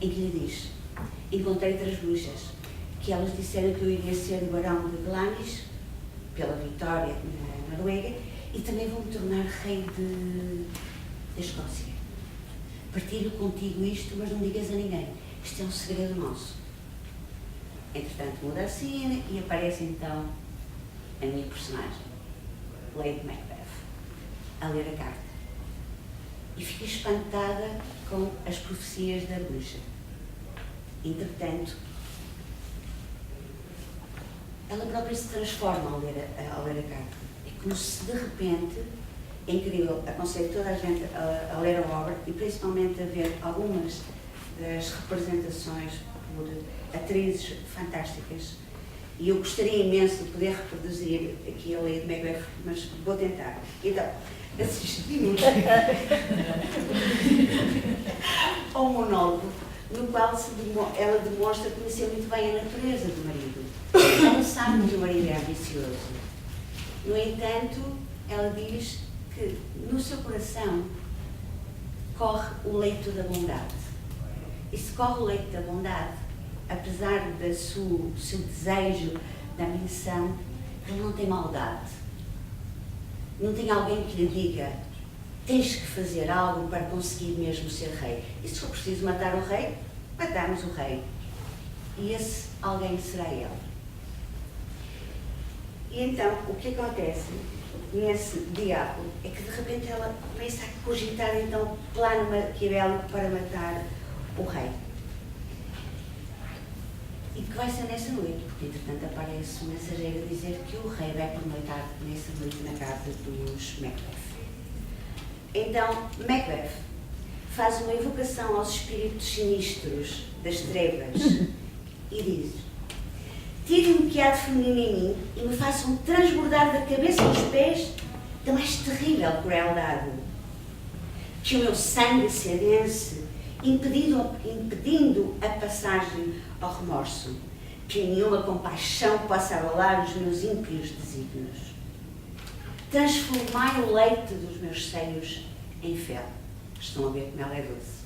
em que lhe diz: encontrei 3 bruxas, que elas disseram que eu iria ser barão de Glamis, pela vitória na Noruega, e também vou me tornar rei da Escócia. Partilho contigo isto, mas não digas a ninguém. Isto é um segredo nosso. Entretanto, muda a cena e aparece então a minha personagem, Lady Macbeth, a ler a carta. E fica espantada com as profecias da bruxa. Entretanto, ela própria se transforma ao ler a carta. É como se de repente, é incrível, aconselho toda a gente a ler a obra e principalmente a ver algumas das representações por atrizes fantásticas. E eu gostaria imenso de poder reproduzir aqui a Lady Macbeth, mas vou tentar. Então, assistimos ao monólogo no qual ela demonstra conhecer muito bem a natureza do marido. Ela sabe que o marido é ambicioso. No entanto, ela diz que no seu coração corre o leito da bondade. E se corre o leito da bondade, apesar do seu desejo, da ambição, ele não tem maldade. Não tem alguém que lhe diga: tens que fazer algo para conseguir mesmo ser rei. E se for preciso matar o rei, matamos o rei. E esse alguém será ele. E então, o que acontece nesse diálogo é que de repente ela começa a cogitar então o plano maquiavélico para matar o rei. E que vai ser nessa noite, porque entretanto aparece um mensageiro a dizer que o rei vai pernoitar nessa noite na casa dos Macbeth. Então, Macbeth faz uma evocação aos espíritos sinistros das trevas e diz: tirem o que há de feminino em mim e me façam transbordar da cabeça aos pés da mais terrível crueldade. Que o meu sangue se adense, impedindo a passagem ao remorso. Que nenhuma compaixão possa abalar os meus ímpios desígnios. Transformai o leite dos meus seios em fel. Estão a ver como ela é doce.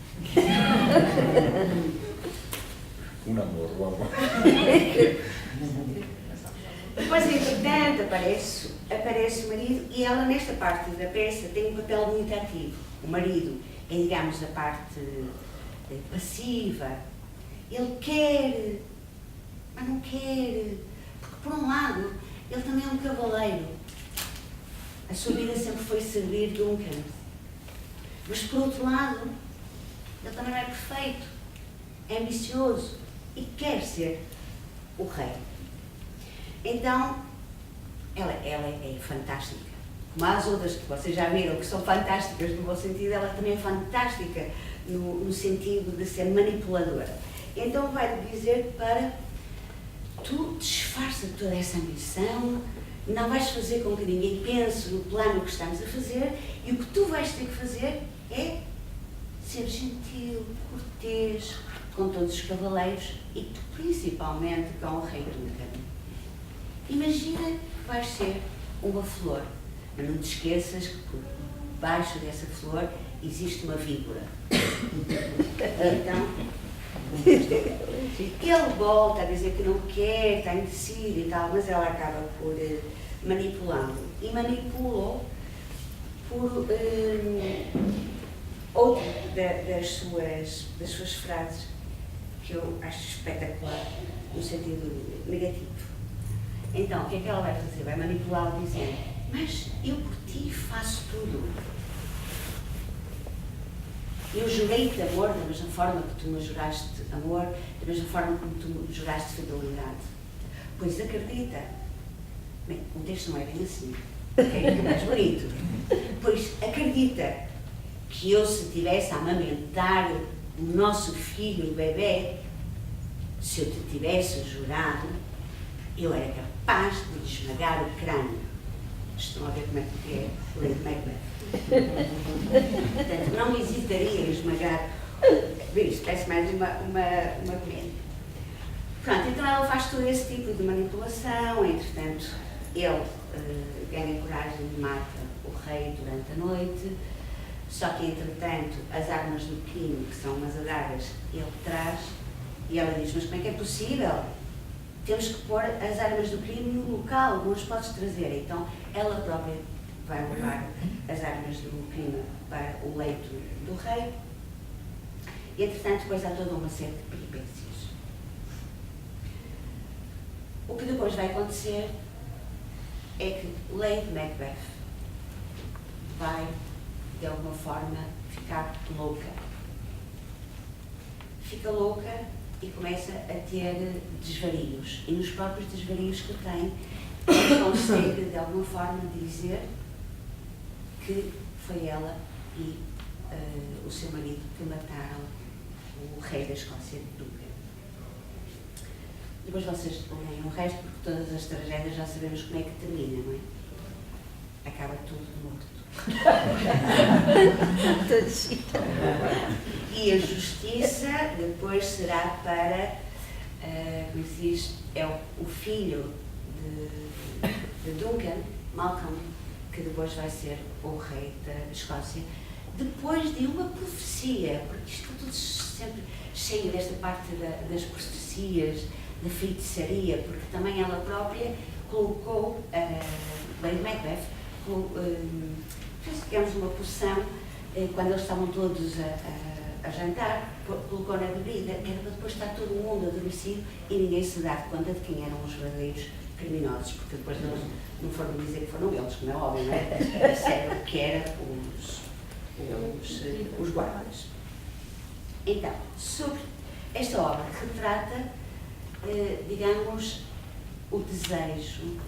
Un amor, guapo. Depois, entretanto, aparece o marido e ela, nesta parte da peça, tem um papel muito ativo. O marido é, digamos, a parte passiva. Ele quer, mas não quer. Porque, por um lado, ele também é um cavaleiro. A sua vida sempre foi servir Duncan. Mas, por outro lado, ele também não é perfeito. É ambicioso e quer ser o rei. Então, ela é fantástica. Como as outras que vocês já viram, que são fantásticas no bom sentido, ela também é fantástica no sentido de ser manipuladora. Então vai dizer para tu disfarça toda essa ambição, não vais fazer com que ninguém pense no plano que estamos a fazer, e o que tu vais ter que fazer é ser gentil, cortês com todos os cavaleiros e principalmente com o rei Duncan. Imagina que vais ser uma flor, mas não te esqueças que por baixo dessa flor existe uma víbora. Então, ele volta a dizer que não quer, está indeciso e tal, mas ela acaba por manipulá-lo. E manipulou por outra das suas frases que eu acho espetacular, no sentido negativo. Então, o que é que ela vai fazer? Vai manipulá-lo dizendo: mas eu por ti faço tudo. Eu jurei-te amor da mesma forma que tu me juraste amor, da mesma forma como tu me juraste fidelidade. Pois acredita. Bem, o texto não é bem assim. É mais bonito. Pois acredita que eu, se tivesse a amamentar o nosso filho, o bebê, se eu te tivesse jurado, eu era capaz de lhe esmagar o crânio. Estão a ver como é que é Lady Macbeth. Portanto, não hesitaria em esmagar. Isto parece mais uma comédia. Pronto, então ela faz todo esse tipo de manipulação. Entretanto, ele ganha coragem e mata o rei durante a noite. Só que, entretanto, as armas do crime, que são umas adagas, ele traz. E ela diz: mas como é que é possível? Temos que pôr as armas do crime no local, não as podes trazer. Então, ela própria vai levar as armas do crime para o leito do rei. E, entretanto, depois há toda uma série de peripécias. O que depois vai acontecer é que Lady Macbeth vai, de alguma forma, ficar louca. Fica louca e começa a ter desvarios. E nos próprios desvarios que tem, ela consegue, de alguma forma, dizer que foi ela e o seu marido que mataram o rei da Escócia, Duncan. Depois vocês leem o resto, porque todas as tragédias já sabemos como é que termina, não é? Acaba tudo morto. E a justiça depois será para, como se diz, é o filho de Duncan, Malcolm, que depois vai ser o rei da Escócia, depois de uma profecia, porque isto é tudo sempre cheio desta parte das profecias, da feitiçaria, porque também ela própria colocou, Lady Macbeth, digamos uma poção, quando eles estavam todos a jantar, colocou na bebida, que era para depois estar todo mundo adormecido e ninguém se dar conta de quem eram os verdadeiros criminosos, porque depois eles não foram dizer que foram eles, como é óbvio, não é? Disseram que eram os guardas. Então, sobre esta obra retrata, digamos, o desejo,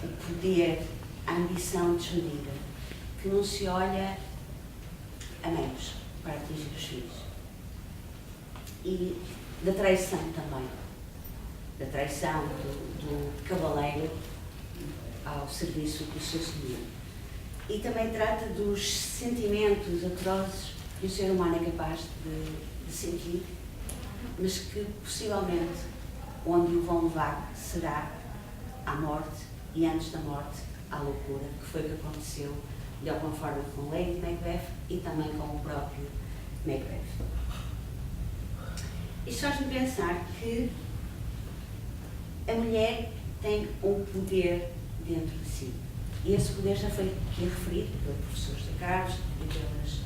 o poder, a ambição desmedida, que não se olha a meios para atingir os fins. E da traição também, da traição do cavaleiro ao serviço do seu senhor. E também trata dos sentimentos atrozes que o ser humano é capaz de sentir, mas que possivelmente onde o vão levar será à morte e antes da morte à loucura, que foi o que aconteceu de alguma forma com Lady Macbeth e também com o próprio Macbeth. Isto faz-me pensar que a mulher tem um poder dentro de si. E esse poder já foi aqui referido pelo professor José Carlos e pelas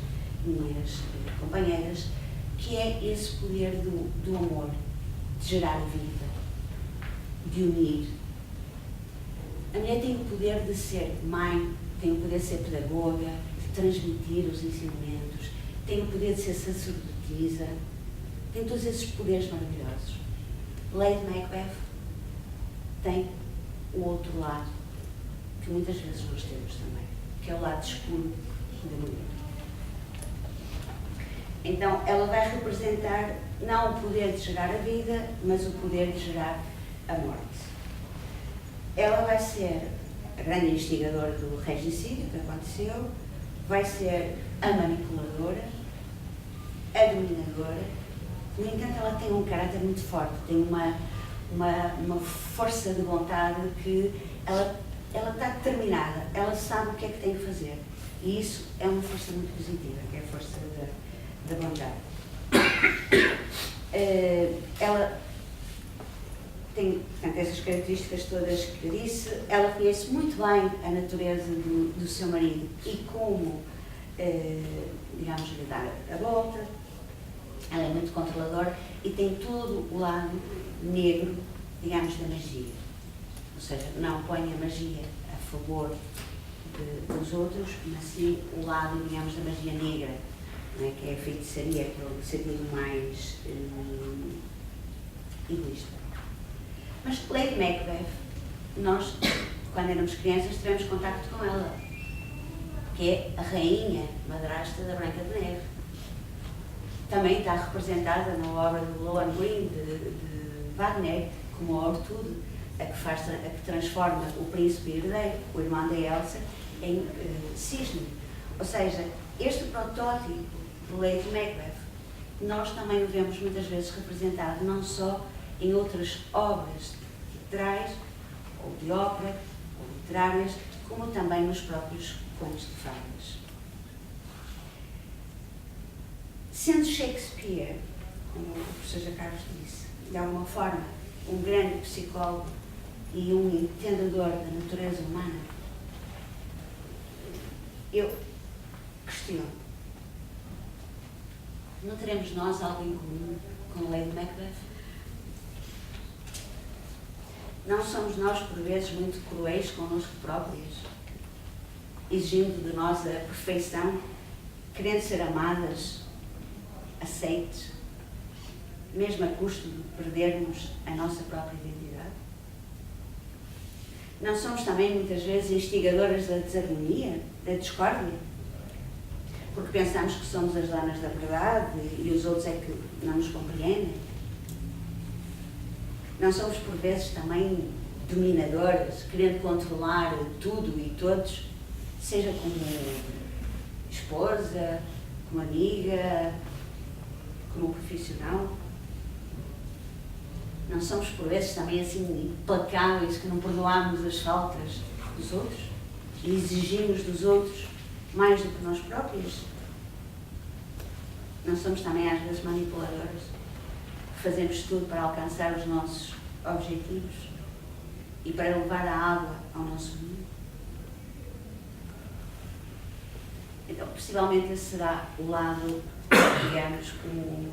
minhas companheiras, que é esse poder do amor, de gerar a vida, de unir. A mulher tem o poder de ser mãe, tem o poder de ser pedagoga, de transmitir os ensinamentos, tem o poder de ser sacerdotisa, tem todos esses poderes maravilhosos. Lady Macbeth tem o outro lado, que muitas vezes nós temos também, que é o lado escuro da mulher. Então, ela vai representar não o poder de gerar a vida, mas o poder de gerar a morte. Ela vai ser a grande instigadora do regicídio que aconteceu, vai ser a manipuladora, a dominadora. No entanto, ela tem um caráter muito forte, tem uma força de vontade que ela está determinada, ela sabe o que é que tem que fazer. E isso é uma força muito positiva, que é a força da vontade. Ela tem, portanto, essas características todas que eu disse. Ela conhece muito bem a natureza do seu marido e como, digamos, lhe dar a volta. Ela é muito controladora e tem todo o lado negro, digamos, da magia. Ou seja, não põe a magia a favor dos outros, mas sim o lado, digamos, da magia negra, né, que é a feitiçaria, que é o sentido mais egoísta. Mas Lady Macbeth, nós, quando éramos crianças, tivemos contacto com ela, que é a rainha madrasta da Branca de Neve. Também está representada na obra do Lohengrin de Wagner, como a Ortude, a que transforma o príncipe herdeiro, o irmão da Elsa, em cisne. Ou seja, este protótipo de Lady Macbeth, nós também o vemos muitas vezes representado não só em outras obras teatrais, ou de ópera, ou literárias, como também nos próprios contos de fadas. Sendo Shakespeare, como o professor José Carlos disse, de alguma forma, um grande psicólogo e um entendedor da natureza humana, eu questiono. Não teremos nós algo em comum com Lady Macbeth? Não somos nós, por vezes, muito cruéis connosco próprios, exigindo de nós a perfeição, querendo ser amadas, aceites, mesmo a custo de perdermos a nossa própria identidade? Não somos também, muitas vezes, instigadoras da desarmonia, da discórdia? Porque pensamos que somos as donas da verdade e os outros é que não nos compreendem? Não somos, por vezes, também dominadoras, querendo controlar tudo e todos, seja como esposa, como amiga, como profissional. Não somos por vezes também assim implacáveis que não perdoamos as faltas dos outros e exigimos dos outros mais do que nós próprios. Não somos também às vezes manipuladoras, fazemos tudo para alcançar os nossos objetivos e para levar a água ao nosso mundo. Então, possivelmente esse será o lado, digamos, como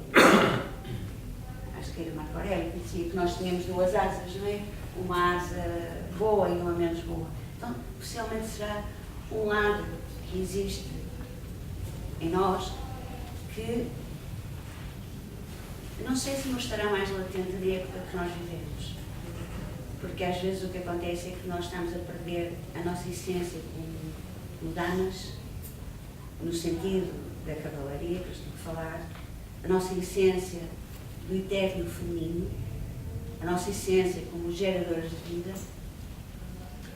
acho que era Marco Aurélio que dizia que nós tínhamos duas asas, não é? Uma asa boa e uma menos boa. Então, possivelmente será um lado que existe em nós que não sei se não estará mais latente na época que nós vivemos. Porque às vezes o que acontece é que nós estamos a perder a nossa essência como damas, no sentido da cavalaria, que eu estou a falar, a nossa essência do eterno feminino, a nossa essência como geradoras de vida,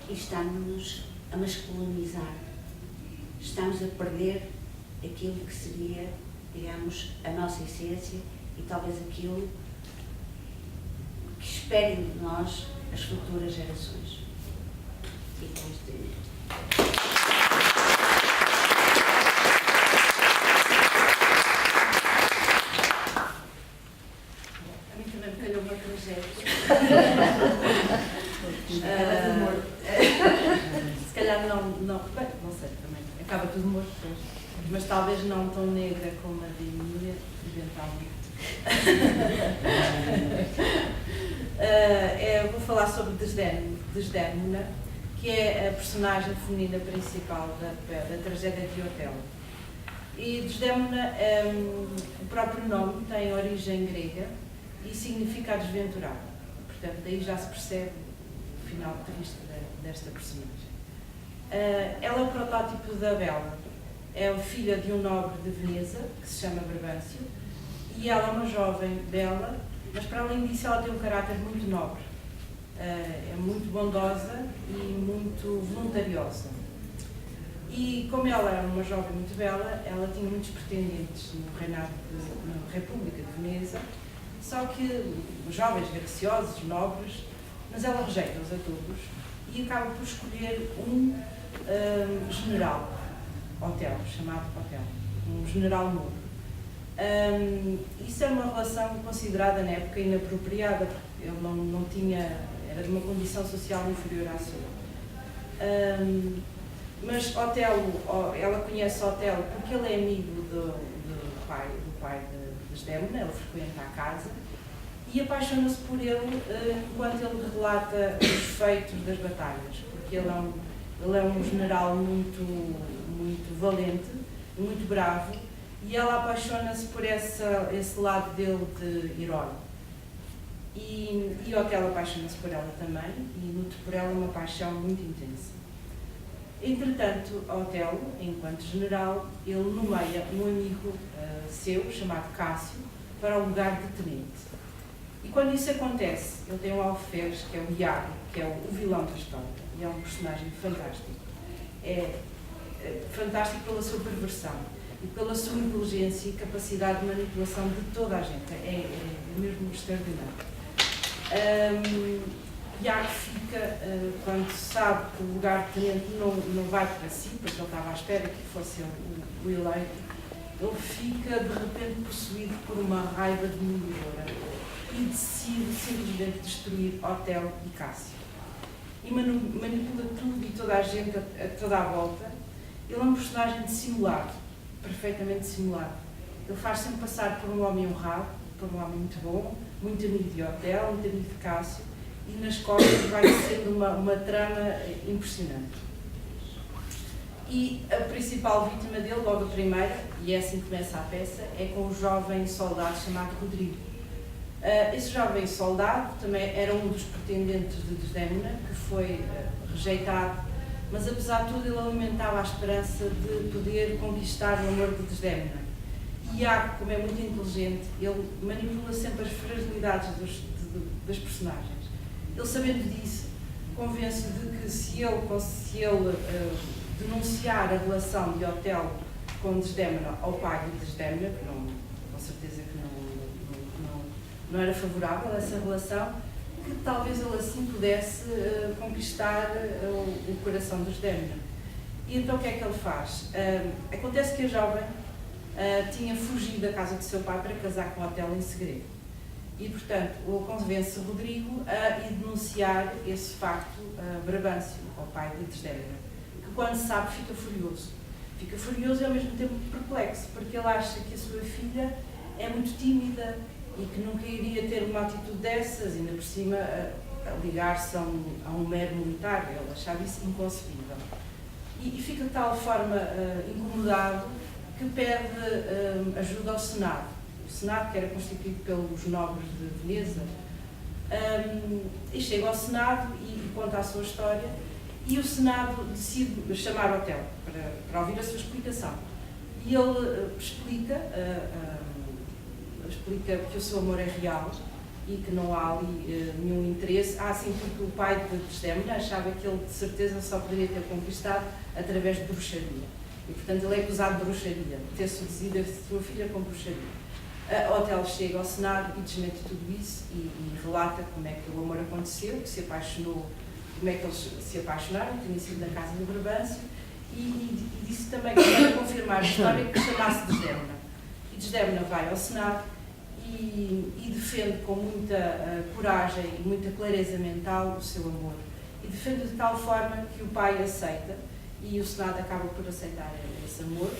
e estamos a masculinizar. Estamos a perder aquilo que seria, digamos, a nossa essência e talvez aquilo que esperem de nós as futuras gerações. E com isto termino. A mim também me calhou uma tragédia. Se calhar não, bem, não sei também. Acaba tudo morto depois. Mas talvez não tão negra como a de Emília, eventualmente. Eu vou falar sobre Desdémona, que é a personagem feminina principal da tragédia de Otelo. E Desdémona, o próprio nome tem origem grega e significa desventurada. Portanto, daí já se percebe o final triste desta personagem. Ela é o protótipo da Bela. É filha de um nobre de Veneza, que se chama Brabâncio, e ela é uma jovem bela, mas para além disso ela tem um caráter muito nobre. É muito bondosa e muito voluntariosa. E como ela era uma jovem muito bela, ela tinha muitos pretendentes na República de Veneza, só que jovens, graciosos, nobres, mas ela rejeita-os a todos e acaba por escolher um general, Otelo, chamado Otelo, um general mouro. Isso é uma relação considerada na época inapropriada, porque ele não tinha, era de uma condição social inferior à sua. Mas Otelo, ela conhece Otelo porque ele é amigo do pai de Desdémona, ele frequenta a casa e apaixona-se por ele enquanto ele relata os feitos das batalhas, porque ele é um general muito valente, muito bravo, e ela apaixona-se por esse lado dele de herói. E Otelo apaixona-se por ela também, e nutre por ela uma paixão muito intensa. Entretanto, Otelo, enquanto general, ele nomeia um amigo seu, chamado Cássio, para o lugar de tenente. E quando isso acontece, ele tem um alferes, que é o Iago, que é o vilão da história, e é um personagem fantástico. É fantástico pela sua perversão e pela sua inteligência e capacidade de manipulação de toda a gente. É mesmo extraordinário. Iago fica, quando sabe que o lugar de tenente não vai para si, porque ele estava à espera que fosse o eleito, ele fica de repente possuído por uma raiva demolidora e decide simplesmente destruir Otelo e Cássio. E manipula tudo e toda a gente a toda a volta. Ele é um personagem dissimulado, perfeitamente dissimulado. Ele faz sempre passar por um homem honrado, por um homem muito bom, muito amigo de Otelo, muito amigo de Cássio, e nas costas vai sendo uma trama impressionante. E a principal vítima dele, logo a primeira, e é assim que começa a peça, é com um jovem soldado chamado Rodrigo. Esse jovem soldado também era um dos pretendentes de Desdémona, que foi rejeitado, mas apesar de tudo ele alimentava a esperança de poder conquistar o amor de Desdémona. E Iago, como é muito inteligente, ele manipula sempre as fragilidades das personagens. Ele, sabendo disso, convence de que se ele denunciar a relação de Otelo com Desdémona ao pai de Desdémona, que com certeza que não era favorável a essa relação, que talvez ele assim pudesse conquistar o coração dos Desdémona. E então o que é que ele faz? Acontece que a jovem tinha fugido da casa do seu pai para casar com Otelo em segredo. E, portanto, o convence Rodrigo a ir denunciar esse facto a Brabâncio, ao pai de Desdémona, que quando sabe fica furioso. Fica furioso e ao mesmo tempo perplexo, porque ele acha que a sua filha é muito tímida e que nunca iria ter uma atitude dessas, ainda por cima a ligar-se a um mero militar. Ele achava isso inconcebível. E fica de tal forma incomodado que pede ajuda ao Senado. O Senado, que era constituído pelos nobres de Veneza, e chega ao Senado e conta a sua história, e o Senado decide chamar Otelo para ouvir a sua explicação. E ele explica que o seu amor é real e que não há ali nenhum interesse. Sim, porque o pai de Desdémona achava que ele de certeza só poderia ter conquistado através de bruxaria. E, portanto, ele é acusado de bruxaria, de ter seduzido a sua filha com bruxaria. Otelo chega ao Senado e desmente tudo isso e relata como é que o amor aconteceu, que se apaixonou, como é que eles se apaixonaram, tinha sido na casa do Brabâncio, e disse também que para confirmar a história que chamasse Desdémona. E Desdémona vai ao Senado e defende com muita coragem e muita clareza mental o seu amor. E defende de tal forma que o pai aceita e o Senado acaba por aceitar esse amor.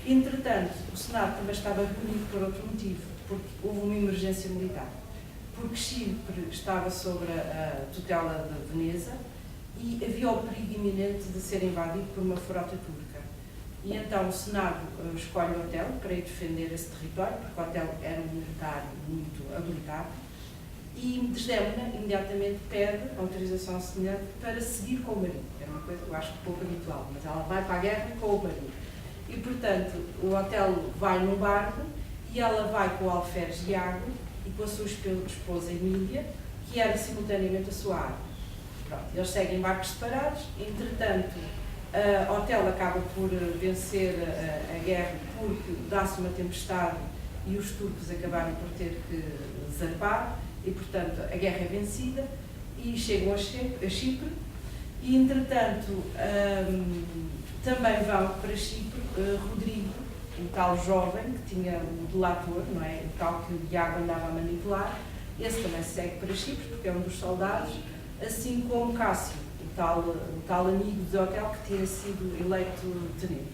Entretanto, o Senado também estava reunido por outro motivo, porque houve uma emergência militar. Porque Chipre estava sobre a tutela de Veneza e havia o perigo iminente de ser invadido por uma frota turca. E então o Senado escolhe Otelo para ir defender esse território, porque Otelo era um militar muito habilitado, e Desdémona imediatamente pede autorização ao Senado para seguir com o marido. Era uma coisa que eu acho pouco habitual, mas ela vai para a guerra com o marido. E, portanto, o Otelo vai num barco e ela vai com o alferes Iago e com a sua esposa Emília, que era simultaneamente a sua arma. Pronto, eles seguem barcos separados. Entretanto, Otelo acaba por vencer a guerra porque dá-se uma tempestade e os turcos acabaram por ter que zarpar e, portanto, a guerra é vencida e chegam a Chipre e, entretanto, também vão para Chipre Rodrigo, o tal jovem que tinha o delator, não é? O tal que o Iago andava a manipular. Esse também segue para Chipre porque é um dos soldados, assim como Cássio, o tal amigo de Otelo que tinha sido eleito tenente.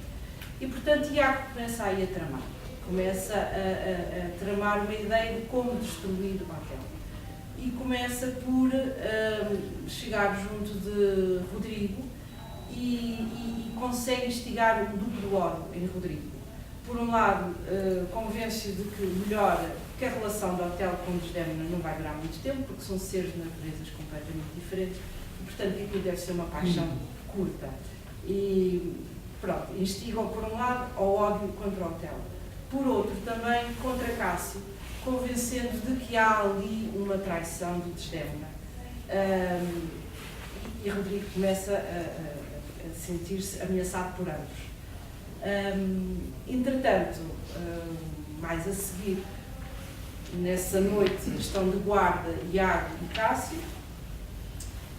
E, portanto, Iago começa aí a tramar. Começa a tramar uma ideia de como destruir Otelo. E começa por chegar junto de Rodrigo e consegue instigar um duplo ódio em Rodrigo. Por um lado, convence-o de que melhora que a relação de Otelo com Desdémona não vai durar muito tempo, porque são seres de naturezas completamente diferentes, e, portanto, aquilo deve ser uma paixão curta. E, pronto, instiga-o por um lado ao ódio contra Otelo. Por outro, também contra Cássio, convencendo de que há ali uma traição de Desdémona. E Rodrigo começa a sentir-se ameaçado por ambos. Entretanto, mais a seguir, nessa noite estão de guarda Iago e Cássio.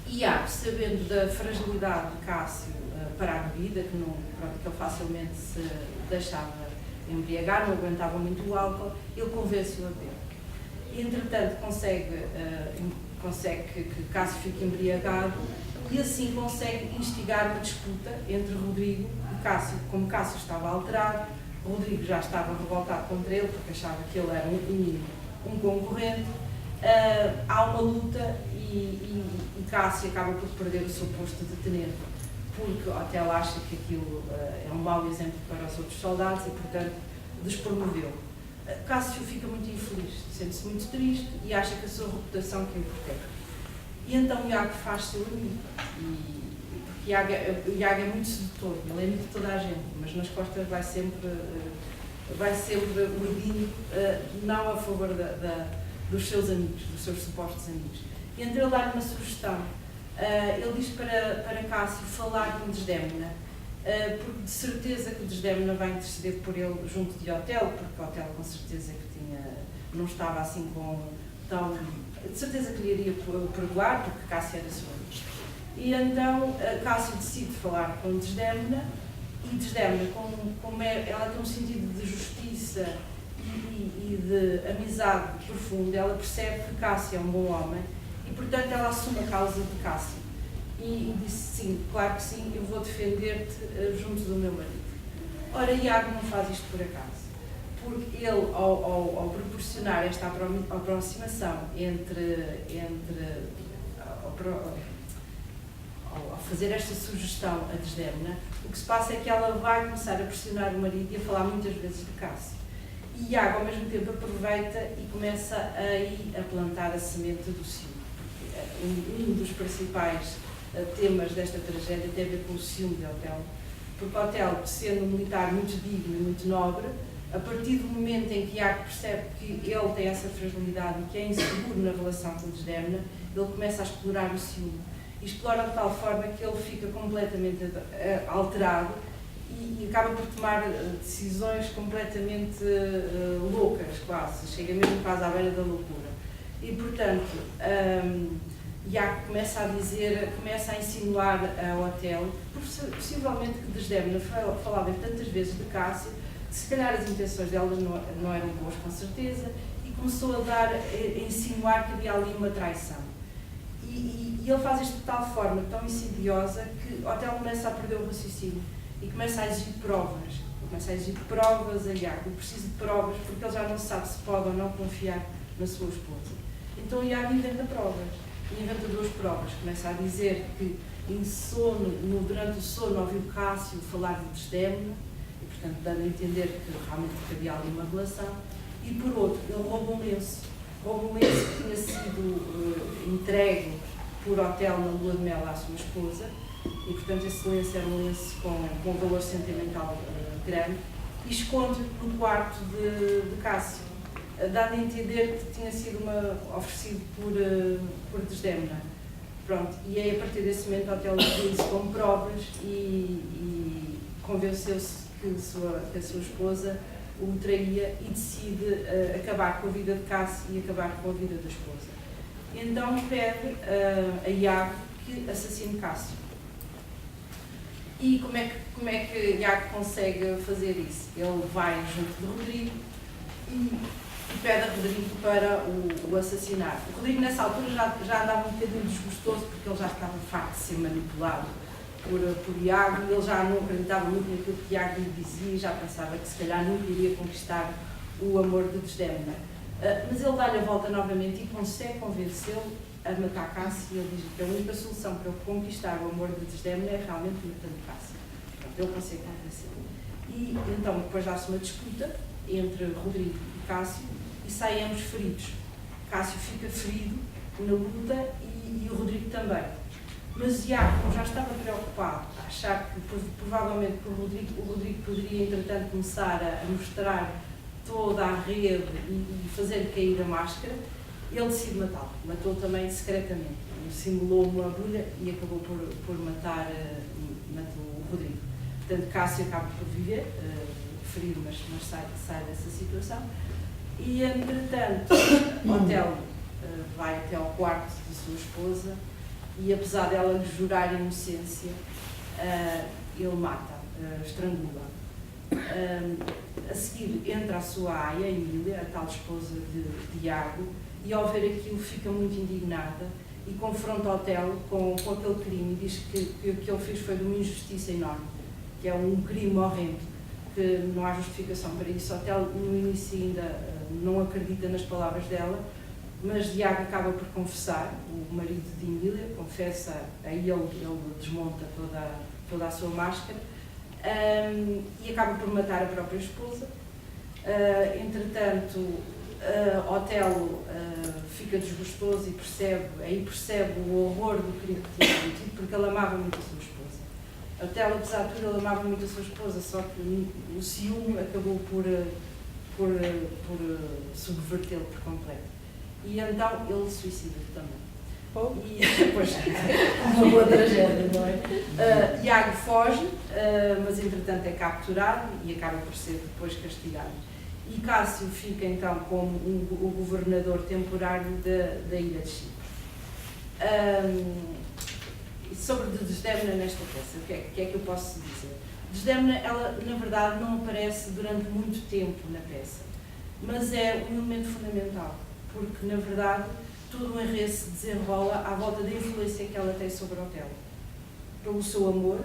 Iago, sabendo da fragilidade de Cássio para a bebida, que ele facilmente se deixava embriagar, não aguentava muito o álcool, ele convence-o a beber. E, entretanto, consegue que Cássio fique embriagado e assim consegue instigar uma disputa entre Rodrigo e Cássio. Como Cássio estava alterado, Rodrigo já estava revoltado contra ele porque achava que ele era um concorrente. Há uma luta e Cássio acaba por perder o seu posto de tenente, porque Otelo acha que aquilo é um mau exemplo para os outros soldados e, portanto, despromoveu. Cássio fica muito infeliz, sente-se muito triste e acha que a sua reputação que o protege. E então Iago faz seu amigo, porque Iago é muito sedutor, ele é amigo de toda a gente, mas nas costas vai sempre urdindo, não a favor dos seus amigos, dos seus supostos amigos. E então ele dá-lhe uma sugestão. Ele diz para Cássio falar com Desdémona porque de certeza que o Desdémona vai interceder por ele junto de Otelo, porque Otelo com certeza que não estava assim com tão... de certeza que lhe iria perdoar, porque Cássio era seu amigo. E então Cássio decide falar com Desdémona, e Desdémona, como ela tem um sentido de justiça e de amizade profunda, ela percebe que Cássio é um bom homem e, portanto, ela assume a causa de Cássio. E disse, sim, claro que sim, eu vou defender-te junto do meu marido. Ora, Iago não faz isto por acaso, porque ele, ao proporcionar esta aproximação ao fazer esta sugestão a Desdémona, o que se passa é que ela vai começar a pressionar o marido e a falar muitas vezes de Cássio. E Iago, ao mesmo tempo, aproveita e começa a plantar a semente do ciúme. Um dos principais temas desta tragédia tem a ver com o ciúme de Otelo, porque Otelo, sendo um militar muito digno e muito nobre, a partir do momento em que Iago percebe que ele tem essa fragilidade e que é inseguro na relação com Desdémona, ele começa a explorar o ciúme. E explora de tal forma que ele fica completamente alterado e acaba por tomar decisões completamente loucas, quase. Chega mesmo quase à beira da loucura. E, portanto, Iago começa a insinuar a Otelo, possivelmente que Desdémona falava tantas vezes de Cássio, que se calhar as intenções dela não eram boas, com certeza, e começou a insinuar que havia ali uma traição. E ele faz isto de tal forma tão insidiosa que Otelo começa a perder o raciocínio e começa a exigir provas. Começa a exigir provas a Iago. Ele precisa de provas porque ele já não sabe se pode ou não confiar na sua esposa. Então Iago inventa provas. E inventa duas provas. Começa a dizer que durante o sono ouviu Cássio falar de Desdémona, e portanto dando a entender que realmente havia ali uma relação. E por outro, ele rouba um lenço. Rouba um lenço que tinha sido entregue por Otelo na lua de mel à sua esposa, e portanto esse lenço era um lenço com um valor sentimental grande, e esconde no quarto de Cássio, dando a entender que tinha sido oferecido por Desdémona. Pronto, e aí a partir desse momento Otelo viu isso como provas e convenceu-se que a sua esposa o traía e decide acabar com a vida de Cássio e acabar com a vida da esposa. Então pede a Iago que assassine Cássio. E como é que Iago consegue fazer isso? Ele vai junto de Rodrigo e pede a Rodrigo para o assassinar. O Rodrigo nessa altura já andava um bocadinho desgostoso porque ele já estava farto de ser manipulado por Iago, e ele já não acreditava muito naquilo que Iago lhe dizia e já pensava que se calhar nunca iria conquistar o amor de Desdémona. Mas ele dá-lhe a volta novamente e consegue convencê-lo a matar Cássio, e ele diz que a única solução para conquistar o amor de Desdémona é realmente matando Cássio. Pronto, ele consegue convencê-lo. E então depois dá-se uma disputa entre Rodrigo e Cássio e saem ambos feridos. Cássio fica ferido na luta e o Rodrigo também. Mas Iago, como já estava preocupado, a achar que provavelmente o Rodrigo poderia entretanto começar a mostrar toda a rede e fazer cair a máscara, ele decide matá-lo. Matou também secretamente. Simulou uma agulha e acabou por matar o Rodrigo. Portanto, Cássio acaba por viver, ferido, mas sai dessa situação. E, entretanto, Otelo vai até ao quarto de sua esposa e, apesar dela lhe jurar inocência, ele mata, estrangula. A seguir entra a sua aia, Emília, a tal esposa de Iago, e ao ver aquilo fica muito indignada e confronta Otelo com aquele crime e diz que o que ele fez foi de uma injustiça enorme, que é um crime horrendo, que não há justificação para isso. Otelo no início ainda não acredita nas palavras dela, mas Iago acaba por confessar, o marido de Emília confessa, aí ele desmonta toda a sua máscara, e acaba por matar a própria esposa. Entretanto, Otelo fica desgostoso e percebe o horror do crime que tinha cometido, porque ele amava muito a sua esposa. Otelo, apesar de tudo, ele amava muito a sua esposa, só que o ciúme acabou por subvertê-lo por completo. E então ele suicida também. E depois, uma boa tragédia, não é? Iago foge, mas entretanto é capturado e acaba por ser depois castigado. E Cássio fica então como o governador temporário da ilha de Chipre. Sobre Desdémona nesta peça, o que é que eu posso dizer? Desdémona, ela na verdade não aparece durante muito tempo na peça, mas é um elemento fundamental, porque na verdade todo o enredo se desenrola à volta da influência que ela tem sobre Otelo, pelo seu amor,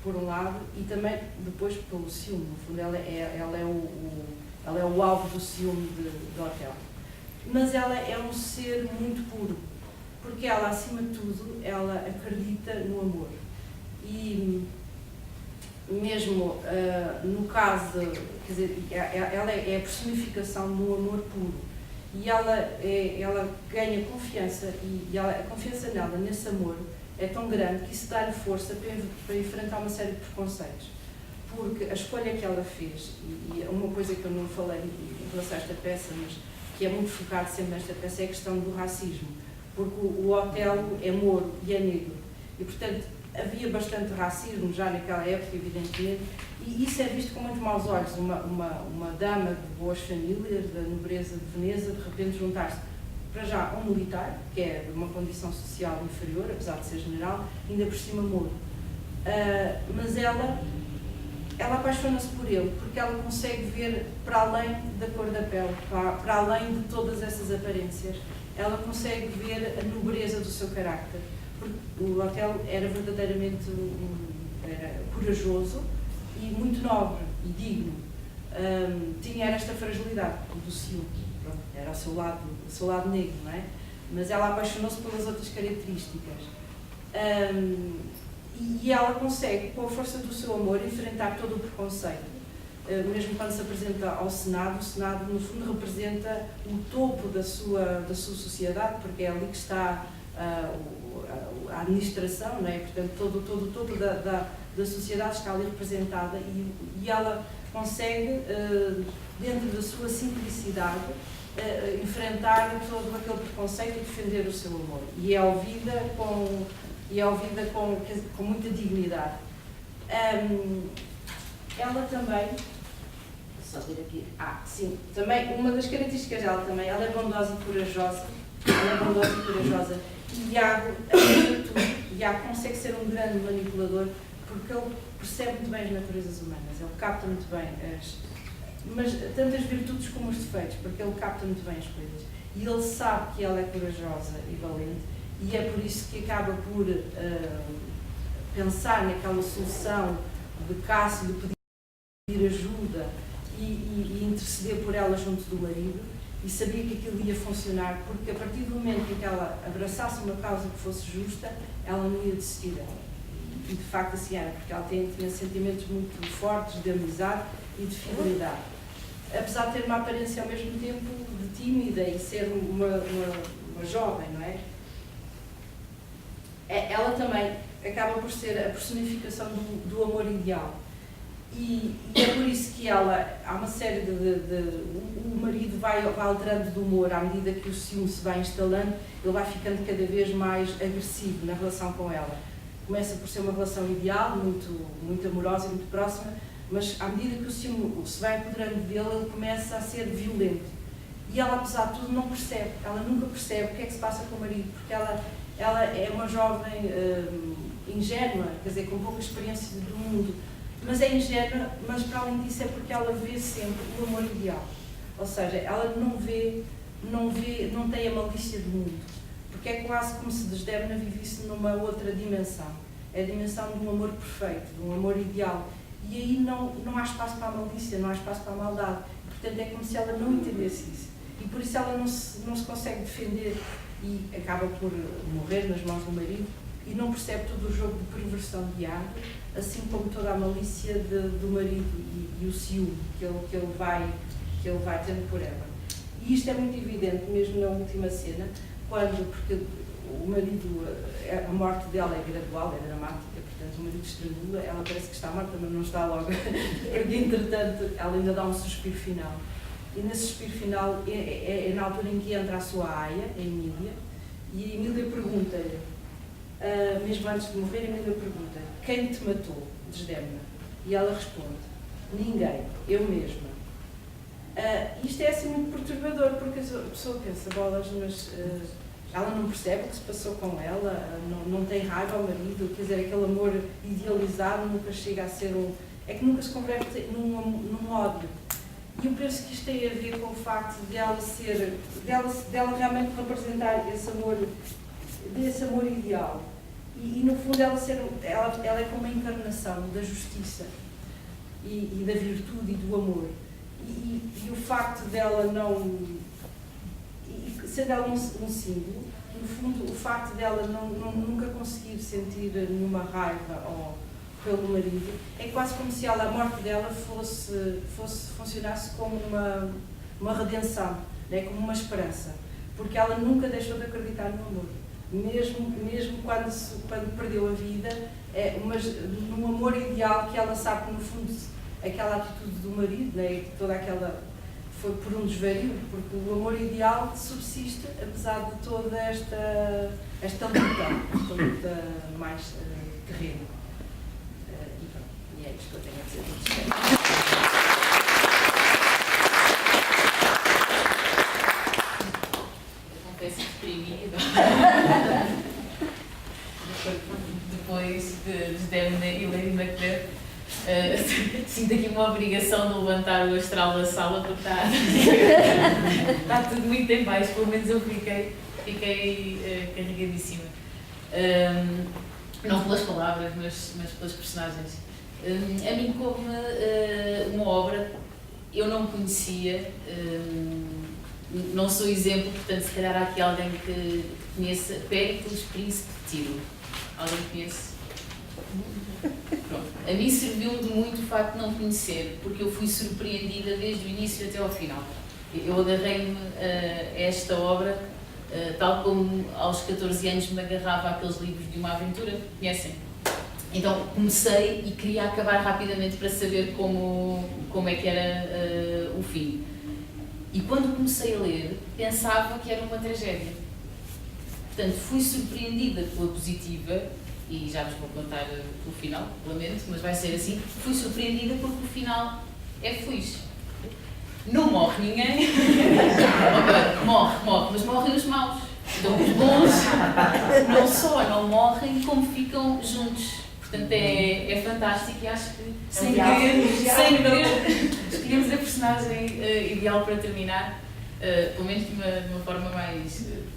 por um lado, e também depois pelo ciúme. No fundo, ela é o alvo do ciúme de Otelo. Mas ela é um ser muito puro, porque ela, acima de tudo, ela acredita no amor. E mesmo no caso, quer dizer, ela é a personificação do amor puro. E ela ganha confiança, e a confiança nela, nesse amor, é tão grande que isso dá-lhe força para enfrentar uma série de preconceitos. Porque a escolha que ela fez, e uma coisa que eu não falei em relação a esta peça, mas que é muito focado sempre nesta peça, é a questão do racismo. Porque o Otelo é mouro e é negro. E, portanto, havia bastante racismo já naquela época, evidentemente, e isso é visto com muito maus olhos. Uma dama de boas famílias, da nobreza de Veneza, de repente juntar-se para já a um militar, que é de uma condição social inferior, apesar de ser general, ainda por cima mouro. Mas ela apaixona-se por ele, porque ela consegue ver para além da cor da pele, para além de todas essas aparências. Ela consegue ver a nobreza do seu carácter. Porque o Otelo era verdadeiramente corajoso e muito nobre e digno. Tinha esta fragilidade do ciúme. Pronto, era o seu lado negro, não é? Mas ela apaixonou-se pelas outras características. E ela consegue, com a força do seu amor, enfrentar todo o preconceito. Mesmo quando se apresenta ao Senado, o Senado, no fundo, representa o topo da sua sociedade, porque é ali que está a administração, não é? Portanto, todo o topo da sociedade está ali representada, e ela consegue, dentro da sua simplicidade, enfrentar todo aquele preconceito e defender o seu amor. E é ouvida com muita dignidade. Ela também, só vir aqui, sim, também, uma das características dela também, ela é bondosa e corajosa. E Iago, Iago consegue ser um grande manipulador, porque ele percebe muito bem as naturezas humanas, ele capta muito bem mas tanto as virtudes como os defeitos, porque ele capta muito bem as coisas. E ele sabe que ela é corajosa e valente, e é por isso que acaba por pensar naquela solução de Cássio, de pedir ajuda e interceder por ela junto do marido, e sabia que aquilo ia funcionar, porque a partir do momento em que ela abraçasse uma causa que fosse justa, ela não ia desistir dela. E de facto assim era, porque ela tinha sentimentos muito fortes de amizade e de fidelidade. Apesar de ter uma aparência ao mesmo tempo de tímida e ser uma jovem, não é? Ela também acaba por ser a personificação do amor ideal. E é por isso que há uma série o marido vai alterando de humor à medida que o ciúme se vai instalando, ele vai ficando cada vez mais agressivo na relação com ela. Começa por ser uma relação ideal, muito amorosa e muito próxima, mas à medida que o ciúme se vai apoderando dele, ele começa a ser violento. E ela, apesar de tudo, não percebe, ela nunca percebe o que é que se passa com o marido, porque ela é uma jovem ingênua, quer dizer, com pouca experiência do mundo. Mas é ingênua, mas para além disso é porque ela vê sempre o amor ideal. Ou seja, ela não tem a malícia do mundo. Porque é quase como se Desdémona vivesse numa outra dimensão. É a dimensão de um amor perfeito, de um amor ideal. E aí não há espaço para a malícia, não há espaço para a maldade. Portanto, é como se ela não entendesse isso. E por isso ela não se consegue defender e acaba por morrer nas mãos do marido, e não percebe todo o jogo de perversão de Iago, assim como toda a malícia do marido e o ciúme que ele vai tendo por ela. E isto é muito evidente mesmo na última cena, porque o marido, a morte dela é gradual, é dramática, portanto o marido estrangula, ela parece que está morta, mas não está logo, porque entretanto ela ainda dá um suspiro final. E nesse suspiro final é na altura em que entra a sua aia, a Emília, E a Emília pergunta-lhe, mesmo antes de morrer, a Emília pergunta: quem te matou, Desdémona? E ela responde: ninguém, eu mesma. Isto é assim muito perturbador, porque a pessoa pensa, bolas, mas ela não percebe o que se passou com ela, não tem raiva ao marido, quer dizer, aquele amor idealizado nunca chega a ser é que nunca se converte num ódio. E eu penso que isto tem a ver com o facto dela realmente representar esse amor ideal. E no fundo ela é como a encarnação da justiça e da virtude e do amor. E o facto dela sendo ela um símbolo, no fundo o facto dela nunca conseguir sentir nenhuma raiva pelo marido, é quase como se a morte dela funcionasse como uma redenção, né? Como uma esperança, porque ela nunca deixou de acreditar no amor, mesmo quando perdeu a vida, mas num amor ideal que ela sabe que no fundo aquela atitude do marido, né? Toda aquela foi por um desvario, porque o amor ideal subsiste apesar de toda esta luta mais terrena. E é isto que eu tenho a dizer do respeito. Eu confesso que deprimi depois de Desdémona e Lady Macbeth. Sinto aqui uma obrigação de levantar o astral da sala porque está tudo muito em baixo, pelo menos eu fiquei carregadíssima. Não pelas palavras, mas pelas personagens. A mim como uma obra, eu não conhecia, não sou exemplo, portanto se calhar há aqui alguém que conheça Péricles, Príncipe de Tiro. Alguém conhece? Pronto. A mim serviu-me de muito o facto de não conhecer, porque eu fui surpreendida desde o início até ao final. Eu agarrei-me a esta obra, tal como aos 14 anos me agarrava àqueles livros de uma aventura, conhecem? Então comecei e queria acabar rapidamente para saber como é que era o fim. E quando comecei a ler, pensava que era uma tragédia. Portanto, fui surpreendida pela positiva, e já vos vou contar o final, lamento, mas vai ser assim. Fui surpreendida porque o final é fixe. Não morre ninguém. morre, mas morrem os maus. Então os bons não só não morrem, como ficam juntos. Portanto, é fantástico e acho que, sem querer, escolhemos a personagem ideal para terminar, pelo menos de uma forma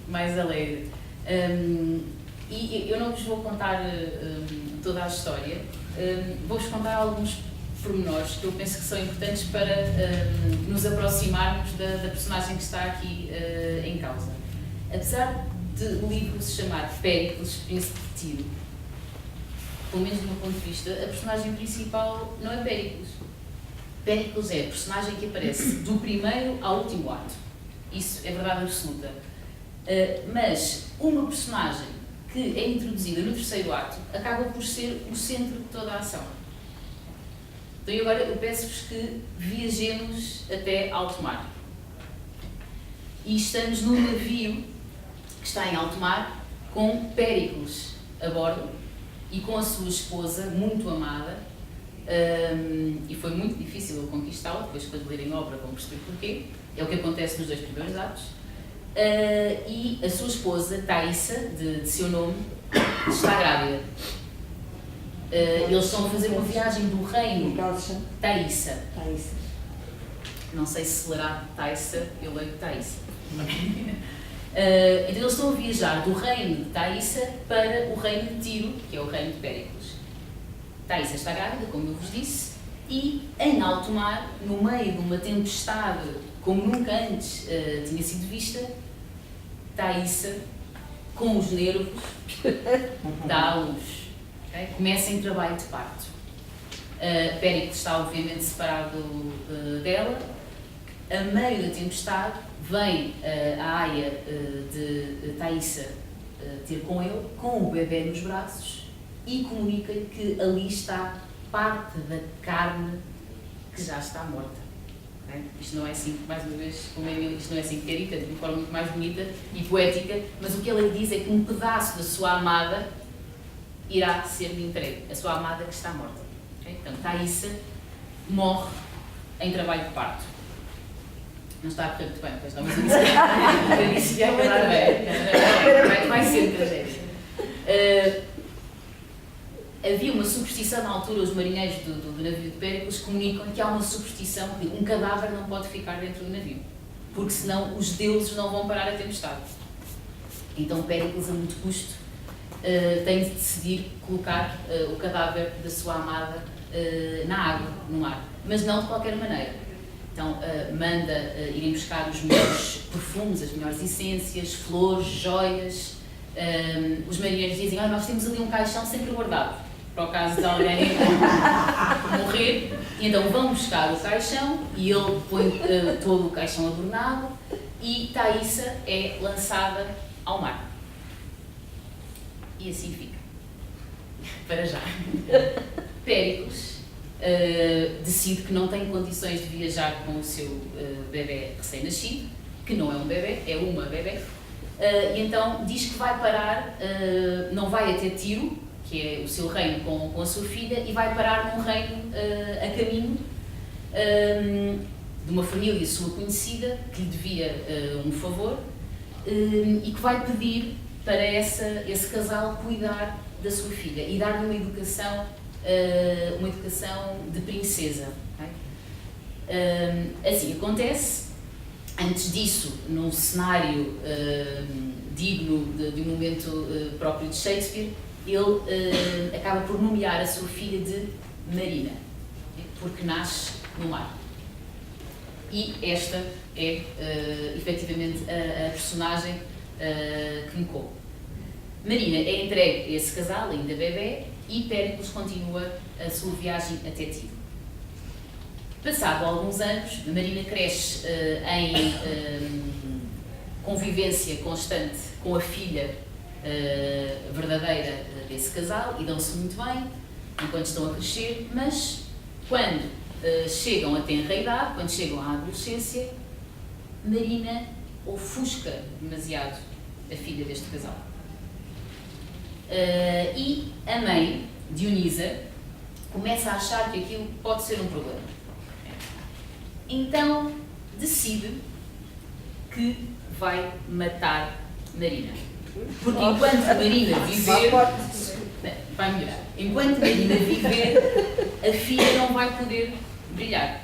mais alegre. E eu não vos vou contar toda a história, vou-vos contar alguns pormenores que eu penso que são importantes para nos aproximarmos da personagem que está aqui em causa. Apesar de o livro se chamar Péricles, Príncipe de Tiro, pelo menos do meu ponto de vista, a personagem principal não é Péricles. Péricles é a personagem que aparece do primeiro ao último ato. Isso é verdade absoluta. Mas uma personagem que é introduzida no terceiro ato acaba por ser o centro de toda a ação. Então agora eu peço-vos que viajemos até alto mar. E estamos num navio que está em alto mar com Péricles a bordo e com a sua esposa muito amada, e foi muito difícil eu conquistá-la, depois quando lerem a obra vão perceber porquê, é o que acontece nos 2 primeiros atos. E a sua esposa, Thaisa, de seu nome, está grávida. Eles estão a fazer uma viagem do reino. Thaisa. Não sei se lerá Thaisa, eu leio Thaisa. Então eles estão a viajar do reino de Thaisa para o reino de Tiro, que é o reino de Péricles. Thaisa está grávida, como eu vos disse, e em alto mar, no meio de uma tempestade como nunca antes tinha sido vista, Thaisa, com os nervos, dá à luz. Okay? Começa em trabalho de parto. Péricles está obviamente separado dela. A meio da tempestade, vem a aia de Thaisa ter com ele, com o bebê nos braços, e comunica-lhe que ali está parte da carne que já está morta. Okay? Isto não é assim, mais uma vez, como é, isto não é assim que é dito, de uma forma muito mais bonita e poética, mas o que ela diz é que um pedaço da sua amada irá ser-lhe entregue, a sua amada que está morta. Okay? Então, Thaísa morre em trabalho de parto. Não está a correr muito bem, pois não, mas eu disse que ia acabar bem. Vai ser tragédia. Havia uma superstição na altura, os marinheiros do navio de Péricles comunicam que há uma superstição que um cadáver não pode ficar dentro do navio, porque senão os deuses não vão parar a tempestade. Então Péricles, a muito custo, tem de decidir colocar o cadáver da sua amada na água, no mar, mas não de qualquer maneira. Então manda irem buscar os melhores perfumes, as melhores essências, flores, joias. Os marinheiros dizem, nós temos ali um caixão sempre guardado, para o caso de alguém morrer, e então vão buscar o caixão e ele põe todo o caixão adornado e Thaísa é lançada ao mar. E assim fica. Para já. Péricles decide que não tem condições de viajar com o seu bebê recém-nascido, que não é um bebê, é uma bebê, e então diz que vai parar, não vai até Tiro, que é o seu reino com a sua filha, e vai parar num reino a caminho de uma família sua conhecida, que lhe devia um favor, e que vai pedir para esse casal cuidar da sua filha e dar-lhe uma educação de princesa. Okay? Assim acontece. Antes disso, num cenário digno de um momento próprio de Shakespeare, ele acaba por nomear a sua filha de Marina, porque nasce no mar. E esta é, efetivamente, a personagem que me coube. Marina é entregue a esse casal, ainda bebê, e Péricles continua a sua viagem até Tiro. Passado alguns anos, Marina cresce em convivência constante com a filha verdadeira desse casal e dão-se muito bem enquanto estão a crescer, mas quando chegam a tenra idade, quando chegam à adolescência, Marina ofusca demasiado a filha deste casal. E a mãe, Dionisa, começa a achar que aquilo pode ser um problema. Então decide que vai matar Marina. Porque enquanto Marina viver, vai melhorar. Enquanto Marina viver, a filha não vai poder brilhar.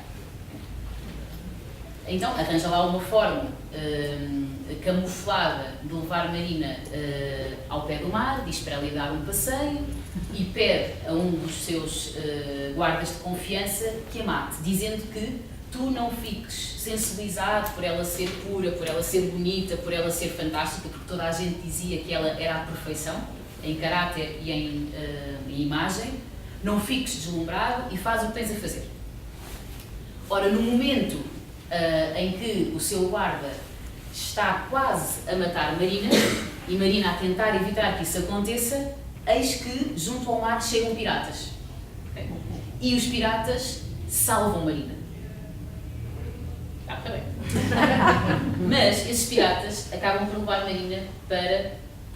Então arranja lá uma forma camuflada de levar Marina ao pé do mar, diz para ela ir dar um passeio e pede a um dos seus guardas de confiança que a mate, dizendo que tu não fiques sensibilizado por ela ser pura, por ela ser bonita, por ela ser fantástica, porque toda a gente dizia que ela era a perfeição, em caráter e em imagem, não fiques deslumbrado e faz o que tens a fazer. Ora, no momento em que o seu guarda está quase a matar Marina, e Marina a tentar evitar que isso aconteça, eis que junto ao mar chegam piratas. Okay? E os piratas salvam Marina. Está bem. Mas esses piratas acabam por levar Marina para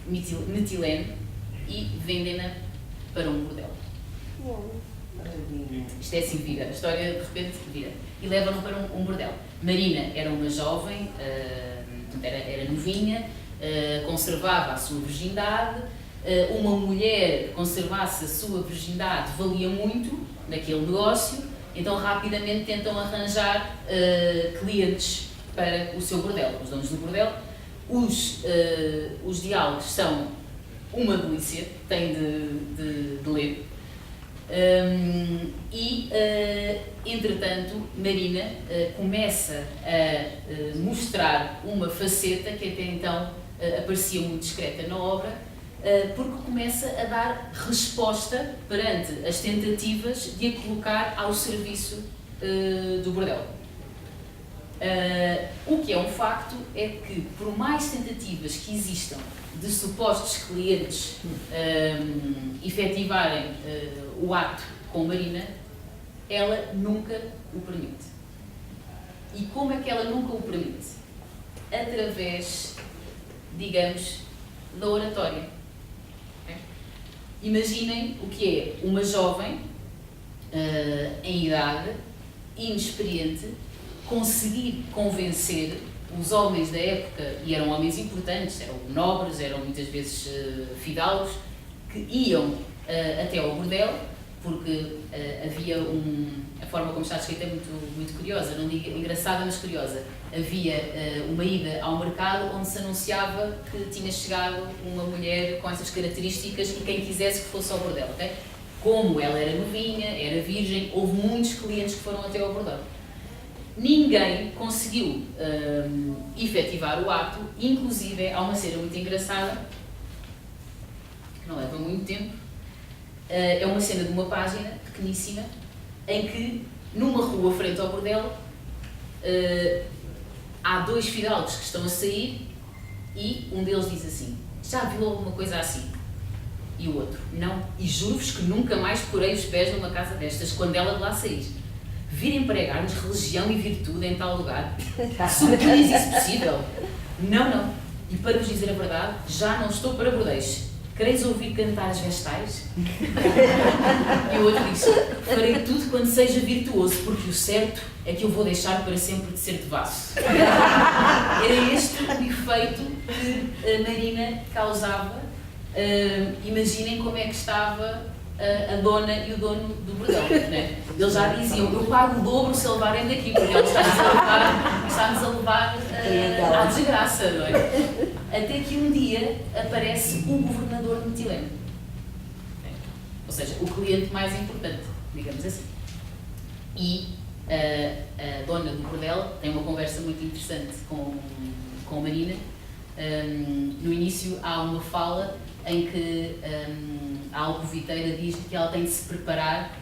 Mitilene e vendem-na para um bordel. Isto é assim que vira, a história de repente vira. E levam-no para um bordel. Marina era uma jovem, era novinha, conservava a sua virgindade. Uma mulher que conservasse a sua virgindade valia muito naquele negócio. Então rapidamente tentam arranjar clientes para o seu bordel, os donos do bordel. Os diálogos são uma delícia, tem de ler. Entretanto, Marina começa a mostrar uma faceta que até então aparecia muito discreta na obra, porque começa a dar resposta perante as tentativas de a colocar ao serviço do bordel. O que é um facto é que, por mais tentativas que existam de supostos clientes efetivarem o ato com Marina, ela nunca o permite. E como é que ela nunca o permite? Através, digamos, da oratória. Okay? Imaginem o que é uma jovem em idade, inexperiente, conseguir convencer os homens da época, e eram homens importantes, eram nobres, eram muitas vezes fidalgos, que iam até ao bordel, porque havia a forma como está escrita é muito curiosa, não digo engraçada, mas curiosa. Havia uma ida ao mercado onde se anunciava que tinha chegado uma mulher com essas características e quem quisesse que fosse ao bordel, ok? Como ela era novinha, era virgem, houve muitos clientes que foram até ao bordel. Ninguém conseguiu efetivar o ato, inclusive há uma cena muito engraçada, que não leva muito tempo, é uma cena de uma página pequeníssima, em que numa rua frente ao bordel há dois fidalgos que estão a sair e um deles diz assim: já viu alguma coisa assim? E o outro: não, e juro-vos que nunca mais porei os pés numa casa destas quando ela de lá sair. Virem pregar-nos religião e virtude em tal lugar? Supões isso possível? Não, não. E para vos dizer a verdade, já não estou para bordéis. Quereis ouvir cantar as vestais? E o outro disse: farei tudo quando seja virtuoso, porque o certo é que eu vou deixar para sempre de ser devasso. Era este o efeito que a Marina causava. Imaginem como é que estava a dona e o dono do bordel, né? Eles já diziam: eu pago o dobro se levarem daqui, porque ela está-nos a levar à desgraça, não é? Até que um dia aparece o governador de Mitilene. Ou seja, o cliente mais importante, digamos assim. E a dona do bordel tem uma conversa muito interessante com a Marina. No início há uma fala em que a alcoviteira diz que ela tem de se preparar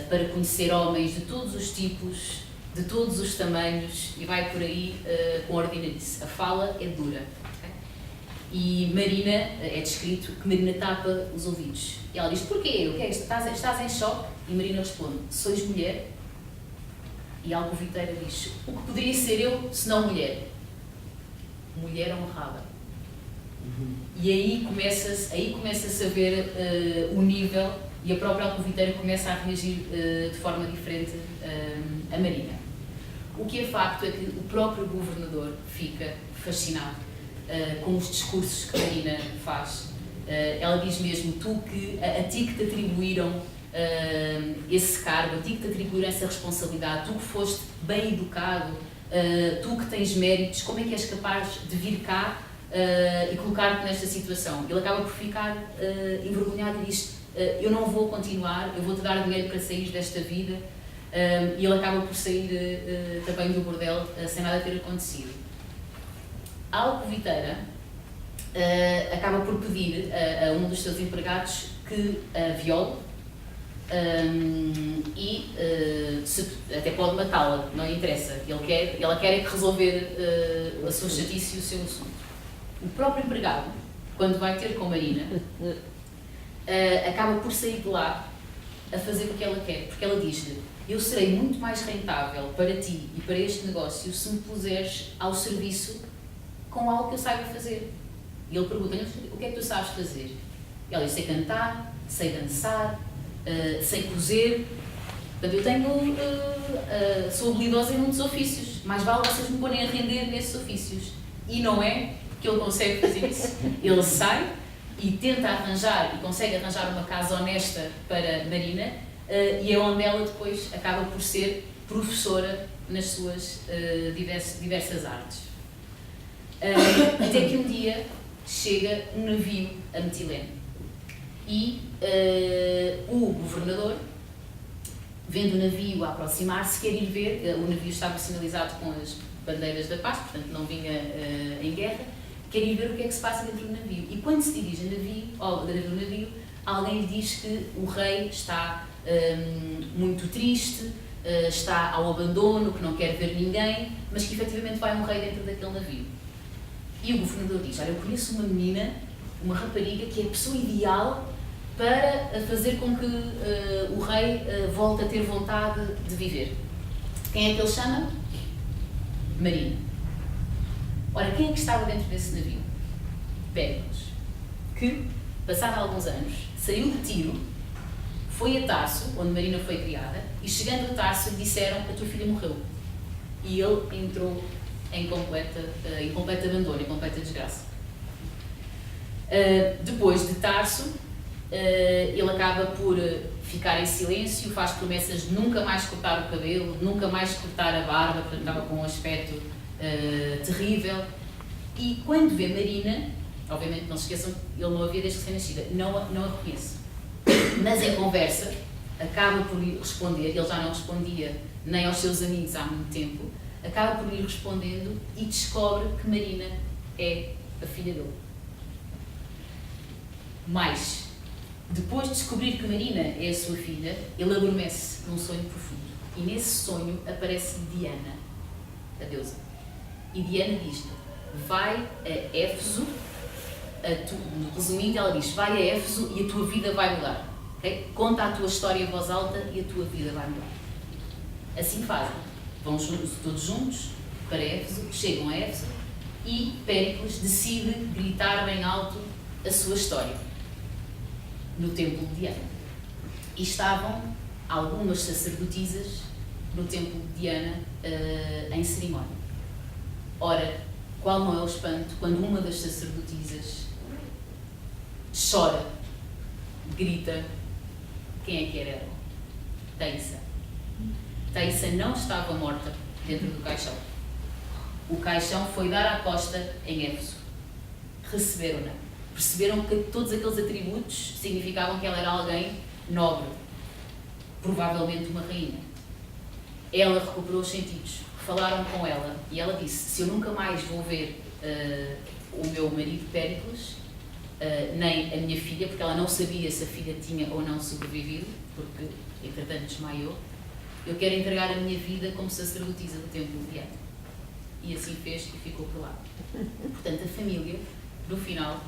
para conhecer homens de todos os tipos, de todos os tamanhos, e vai por aí com ordinarice. A fala é dura. Okay? E Marina, é descrito que Marina tapa os ouvidos. E ela diz: porquê? O que é isto? Estás em choque? E Marina responde: sois mulher? E a alcoviteira diz: o que poderia ser eu se não mulher? Mulher honrada. E aí começa-se a ver o nível, e a própria alcoviteira começa a reagir de forma diferente a Marina. O que é facto é que o próprio governador fica fascinado com os discursos que Marina faz. Ela diz mesmo: a ti que te atribuíram esse cargo, a ti que te atribuíram essa responsabilidade, tu que foste bem educado, tu que tens méritos, como é que és capaz de vir cá e colocar-te nesta situação? Ele acaba por ficar envergonhado e diz: eu não vou continuar, eu vou-te dar dinheiro para sair desta vida. E ele acaba por sair também do bordel sem nada ter acontecido. A alcoviteira acaba por pedir a um dos seus empregados que a viole e até pode matá-la, não lhe interessa. Ela quer é que resolver a sua chatice e o seu assunto. O próprio empregado, quando vai ter com Marina, acaba por sair de lá a fazer o que ela quer, porque ela diz-lhe: eu serei muito mais rentável para ti e para este negócio se me puseres ao serviço com algo que eu saiba fazer. E ele pergunta-lhe: o que é que tu sabes fazer? E ela diz: sei cantar, sei dançar, sei cozer. Portanto, eu sou habilidosa em muitos ofícios, mais vale vocês me porem a render nesses ofícios. E não é que ele consegue fazer isso. Ele sai e tenta arranjar, e consegue arranjar uma casa honesta para Marina, e é onde ela depois acaba por ser professora nas suas diversas artes. Até que um dia chega um navio a Mitilene e o governador, vendo o navio a aproximar-se, quer ir ver. O navio estava sinalizado com as bandeiras da paz, portanto não vinha em guerra. Quer ir ver o que é que se passa dentro do navio. E quando se dirige ao navio, alguém lhe diz que o rei está muito triste, está ao abandono, que não quer ver ninguém, mas que efetivamente vai um rei dentro daquele navio. E o governador diz: olha, eu conheço uma menina, uma rapariga, que é a pessoa ideal para fazer com que o rei volte a ter vontade de viver. Quem é que ele chama? Marina. Ora, quem é que estava dentro desse navio? Péricles, que, passado alguns anos, saiu de Tiro, foi a Tarso, onde Marina foi criada, e chegando a Tarso lhe disseram que a tua filha morreu. E ele entrou em completo abandono, em completa desgraça. Depois de Tarso, ele acaba por ficar em silêncio, faz promessas de nunca mais cortar o cabelo, nunca mais cortar a barba, porque estava com um aspecto terrível. E quando vê Marina, obviamente não se esqueçam, ele não a via desde recém-nascida, não a reconhece. Mas em conversa, acaba por lhe responder, ele já não respondia nem aos seus amigos há muito tempo, acaba por lhe respondendo e descobre que Marina é a filha dele. Mas, depois de descobrir que Marina é a sua filha, ele adormece num sonho profundo. E nesse sonho aparece Diana, a deusa. E Diana diz-lhe, vai a Éfeso, resumindo, ela diz, vai a Éfeso e a tua vida vai mudar. Okay? Conta a tua história em voz alta e a tua vida vai mudar. Assim fazem. Vão todos juntos para Éfeso, chegam a Éfeso e Péricles decide gritar bem alto a sua história no templo de Diana. E estavam algumas sacerdotisas no templo de Diana em cerimónia. Ora, qual não é o espanto quando uma das sacerdotisas chora, grita, quem é que era ela? Taissa. Taissa não estava morta dentro do caixão. O caixão foi dar à costa em Éfeso. Receberam-na. Perceberam que todos aqueles atributos significavam que ela era alguém nobre, provavelmente uma rainha. Ela recuperou os sentidos, falaram com ela e ela disse, se eu nunca mais vou ver o meu marido Péricles, nem a minha filha, porque ela não sabia se a filha tinha ou não sobrevivido, porque entretanto desmaiou, eu quero entregar a minha vida como sacerdotisa do templo de Diana. E assim fez e ficou por lá. Portanto, a família, no final,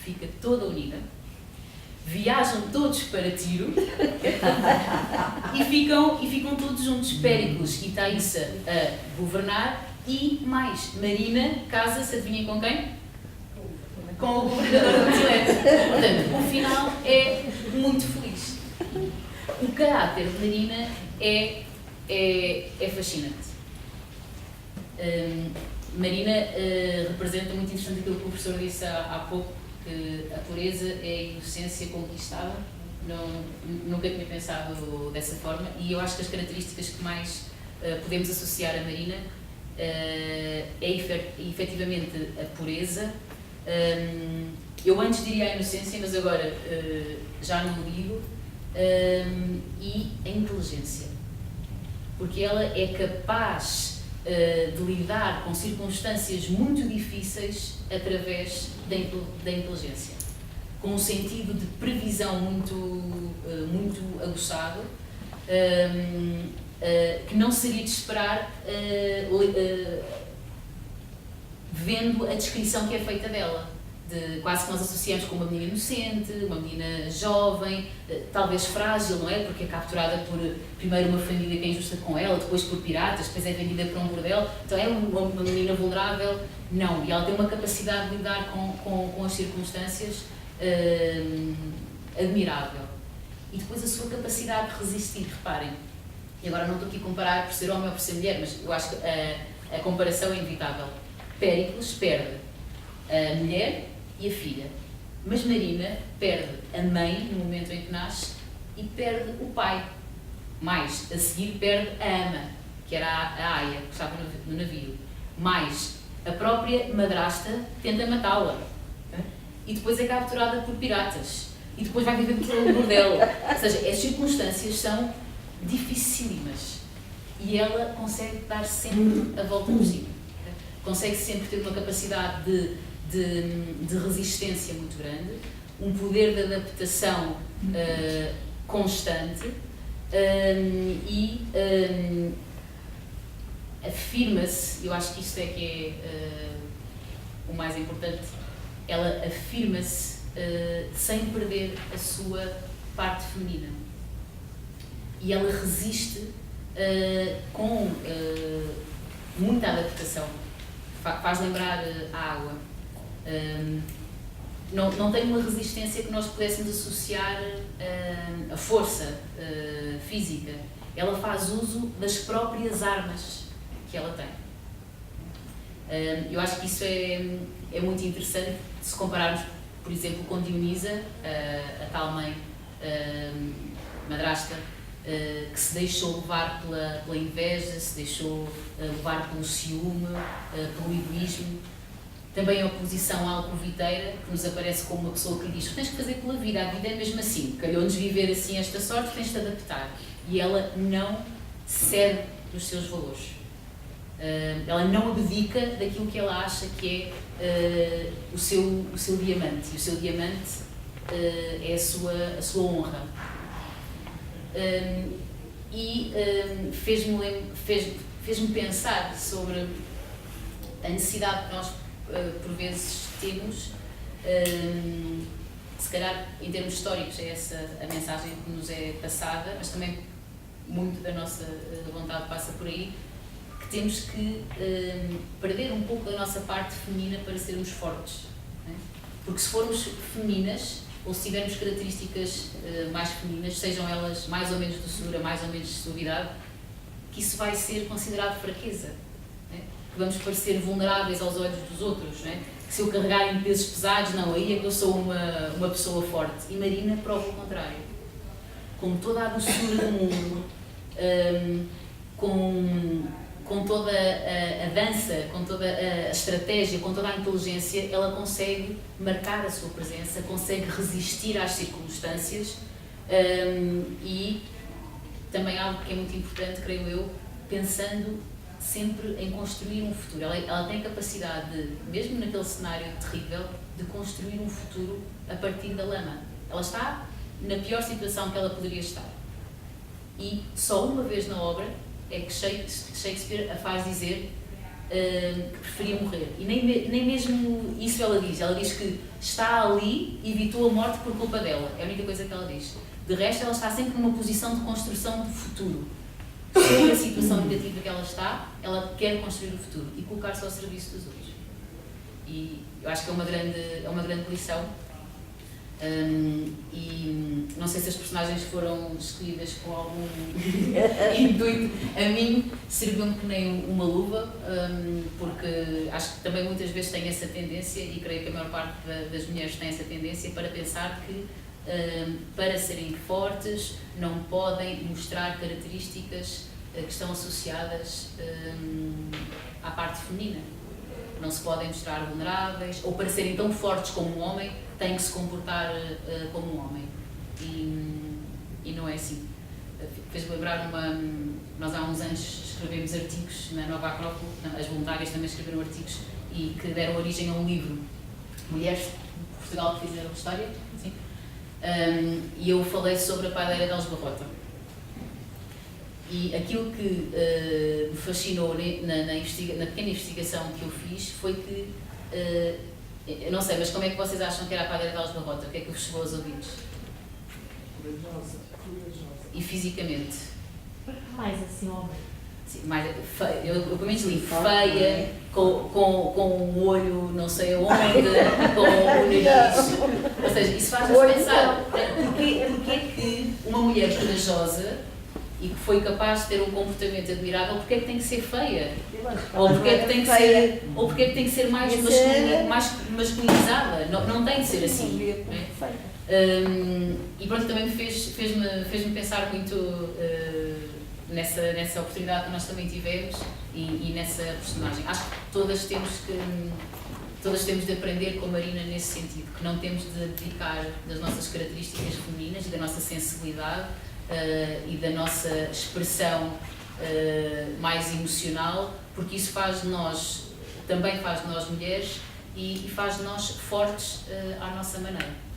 fica toda unida, viajam todos para Tiro e ficam todos juntos, Péricles e Taissa a governar e mais, Marina casa-se, adivinhem com quem? Com o governador de Mileto. Portanto, o final é muito feliz. O caráter de Marina é fascinante. Marina representa muito interessante aquilo que o professor disse há pouco, que a pureza é a inocência conquistada. Nunca tinha pensado dessa forma e eu acho que as características que mais podemos associar a Marina é efetivamente a pureza. Eu antes diria a inocência, mas agora já não digo, e a inteligência, porque ela é capaz de lidar com circunstâncias muito difíceis através da inteligência, com um sentido de previsão muito aguçado, que não seria de esperar vendo a descrição que é feita dela. Quase que nós associamos com uma menina inocente, uma menina jovem, talvez frágil, não é? Porque é capturada por, primeiro, uma família que é injusta com ela, depois por piratas, depois é vendida para um bordel, então é uma menina vulnerável. Não, e ela tem uma capacidade de lidar com as circunstâncias admirável. E depois a sua capacidade de resistir, reparem. E agora não estou aqui a comparar por ser homem ou por ser mulher, mas eu acho que a comparação é inevitável. Péricles perde a mulher e a filha, mas Marina perde a mãe no momento em que nasce e perde o pai. Mais, a seguir perde a ama, que era a Aia, que estava no navio. Mais, a própria madrasta tenta matá-la. E depois é capturada por piratas. E depois vai viver por um bordel. Ou seja, as circunstâncias são dificílimas. E ela consegue dar sempre a volta por cima. Consegue sempre ter uma capacidade de resistência muito grande, um poder de adaptação constante e afirma-se, eu acho que isto é que é o mais importante, ela afirma-se sem perder a sua parte feminina. E ela resiste com muita adaptação, faz lembrar a água. Não tem uma resistência que nós pudéssemos associar à força física. Ela faz uso das próprias armas que ela tem. Eu acho que isso é muito interessante se compararmos, por exemplo, com Dionisa, a tal mãe madrasta, que se deixou levar pela inveja, se deixou levar pelo ciúme, pelo egoísmo. Também a oposição à alcoviteira, que nos aparece como uma pessoa que lhe diz: o que tens que fazer pela vida, a vida é mesmo assim, calhou-nos viver assim esta sorte, tens de te adaptar. E ela não cede dos seus valores. Ela não abdica daquilo que ela acha que é o seu diamante. E o seu diamante é a sua honra. Fez-me pensar sobre a necessidade que nós, por vezes, temos, se calhar, em termos históricos, é essa a mensagem que nos é passada, mas também muito da nossa vontade passa por aí, que temos que perder um pouco da nossa parte feminina para sermos fortes. Não é? Porque se formos femininas, ou se tivermos características mais femininas, sejam elas mais ou menos doçura, mais ou menos suavidade, que isso vai ser considerado fraqueza. Não é? Que vamos parecer vulneráveis aos olhos dos outros. Não é? Que se eu carregar em pesos pesados, não, aí é que eu sou uma pessoa forte. E Marina prova o contrário. Com toda a doçura do mundo, com toda a dança, com toda a estratégia, com toda a inteligência, ela consegue marcar a sua presença, consegue resistir às circunstâncias e também algo que é muito importante, creio eu, pensando sempre em construir um futuro. Ela tem a capacidade de, mesmo naquele cenário terrível, de construir um futuro a partir da lama. Ela está na pior situação que ela poderia estar. E só uma vez na obra é que Shakespeare a faz dizer que preferia morrer. E nem mesmo isso ela diz. Ela diz que está ali e evitou a morte por culpa dela. É a única coisa que ela diz. De resto, ela está sempre numa posição de construção do futuro. Sobre a situação negativa que ela está, ela quer construir o futuro e colocar-se ao serviço dos outros. E eu acho que é uma grande lição. E não sei se as personagens foram escolhidas com algum intuito. A mim serviu-me que nem uma luva, porque acho que também muitas vezes tem essa tendência, e creio que a maior parte das mulheres tem essa tendência, para pensar que para serem fortes não podem mostrar características que estão associadas à parte feminina. Não se podem mostrar vulneráveis, ou para serem tão fortes como um homem, têm que se comportar como um homem. E não é assim. Fez-me lembrar nós há uns anos escrevemos artigos na Nova Acrópole, as voluntárias também escreveram artigos e que deram origem a um livro, Mulheres de Portugal que Fizeram História, assim. E eu falei sobre a padeira de Aljubarrota. E aquilo que me fascinou na pequena investigação que eu fiz foi que, eu não sei, mas como é que vocês acham que era a padeira de Aljubarrota? O que é que vos chegou aos ouvidos? Corajosa. E fisicamente? Mais assim, homem. Sim, mais feia, eu pelo menos li feia, com um olho não sei aonde, com o nariz. Ou seja, isso faz-nos pensar, porque é que uma mulher corajosa e que foi capaz de ter um comportamento admirável, porque é que tem que ser feia? Ou porque é que tem que ser, ou porque é que tem que ser mais masculinizada? Não tem de ser assim. Não é? E pronto, também me fez-me pensar muito nessa oportunidade que nós também tivemos e nessa personagem. Acho que todas temos de aprender com a Marina nesse sentido, que não temos de abdicar das nossas características femininas e da nossa sensibilidade e da nossa expressão mais emocional, porque isso também faz de nós mulheres e faz de nós fortes à nossa maneira.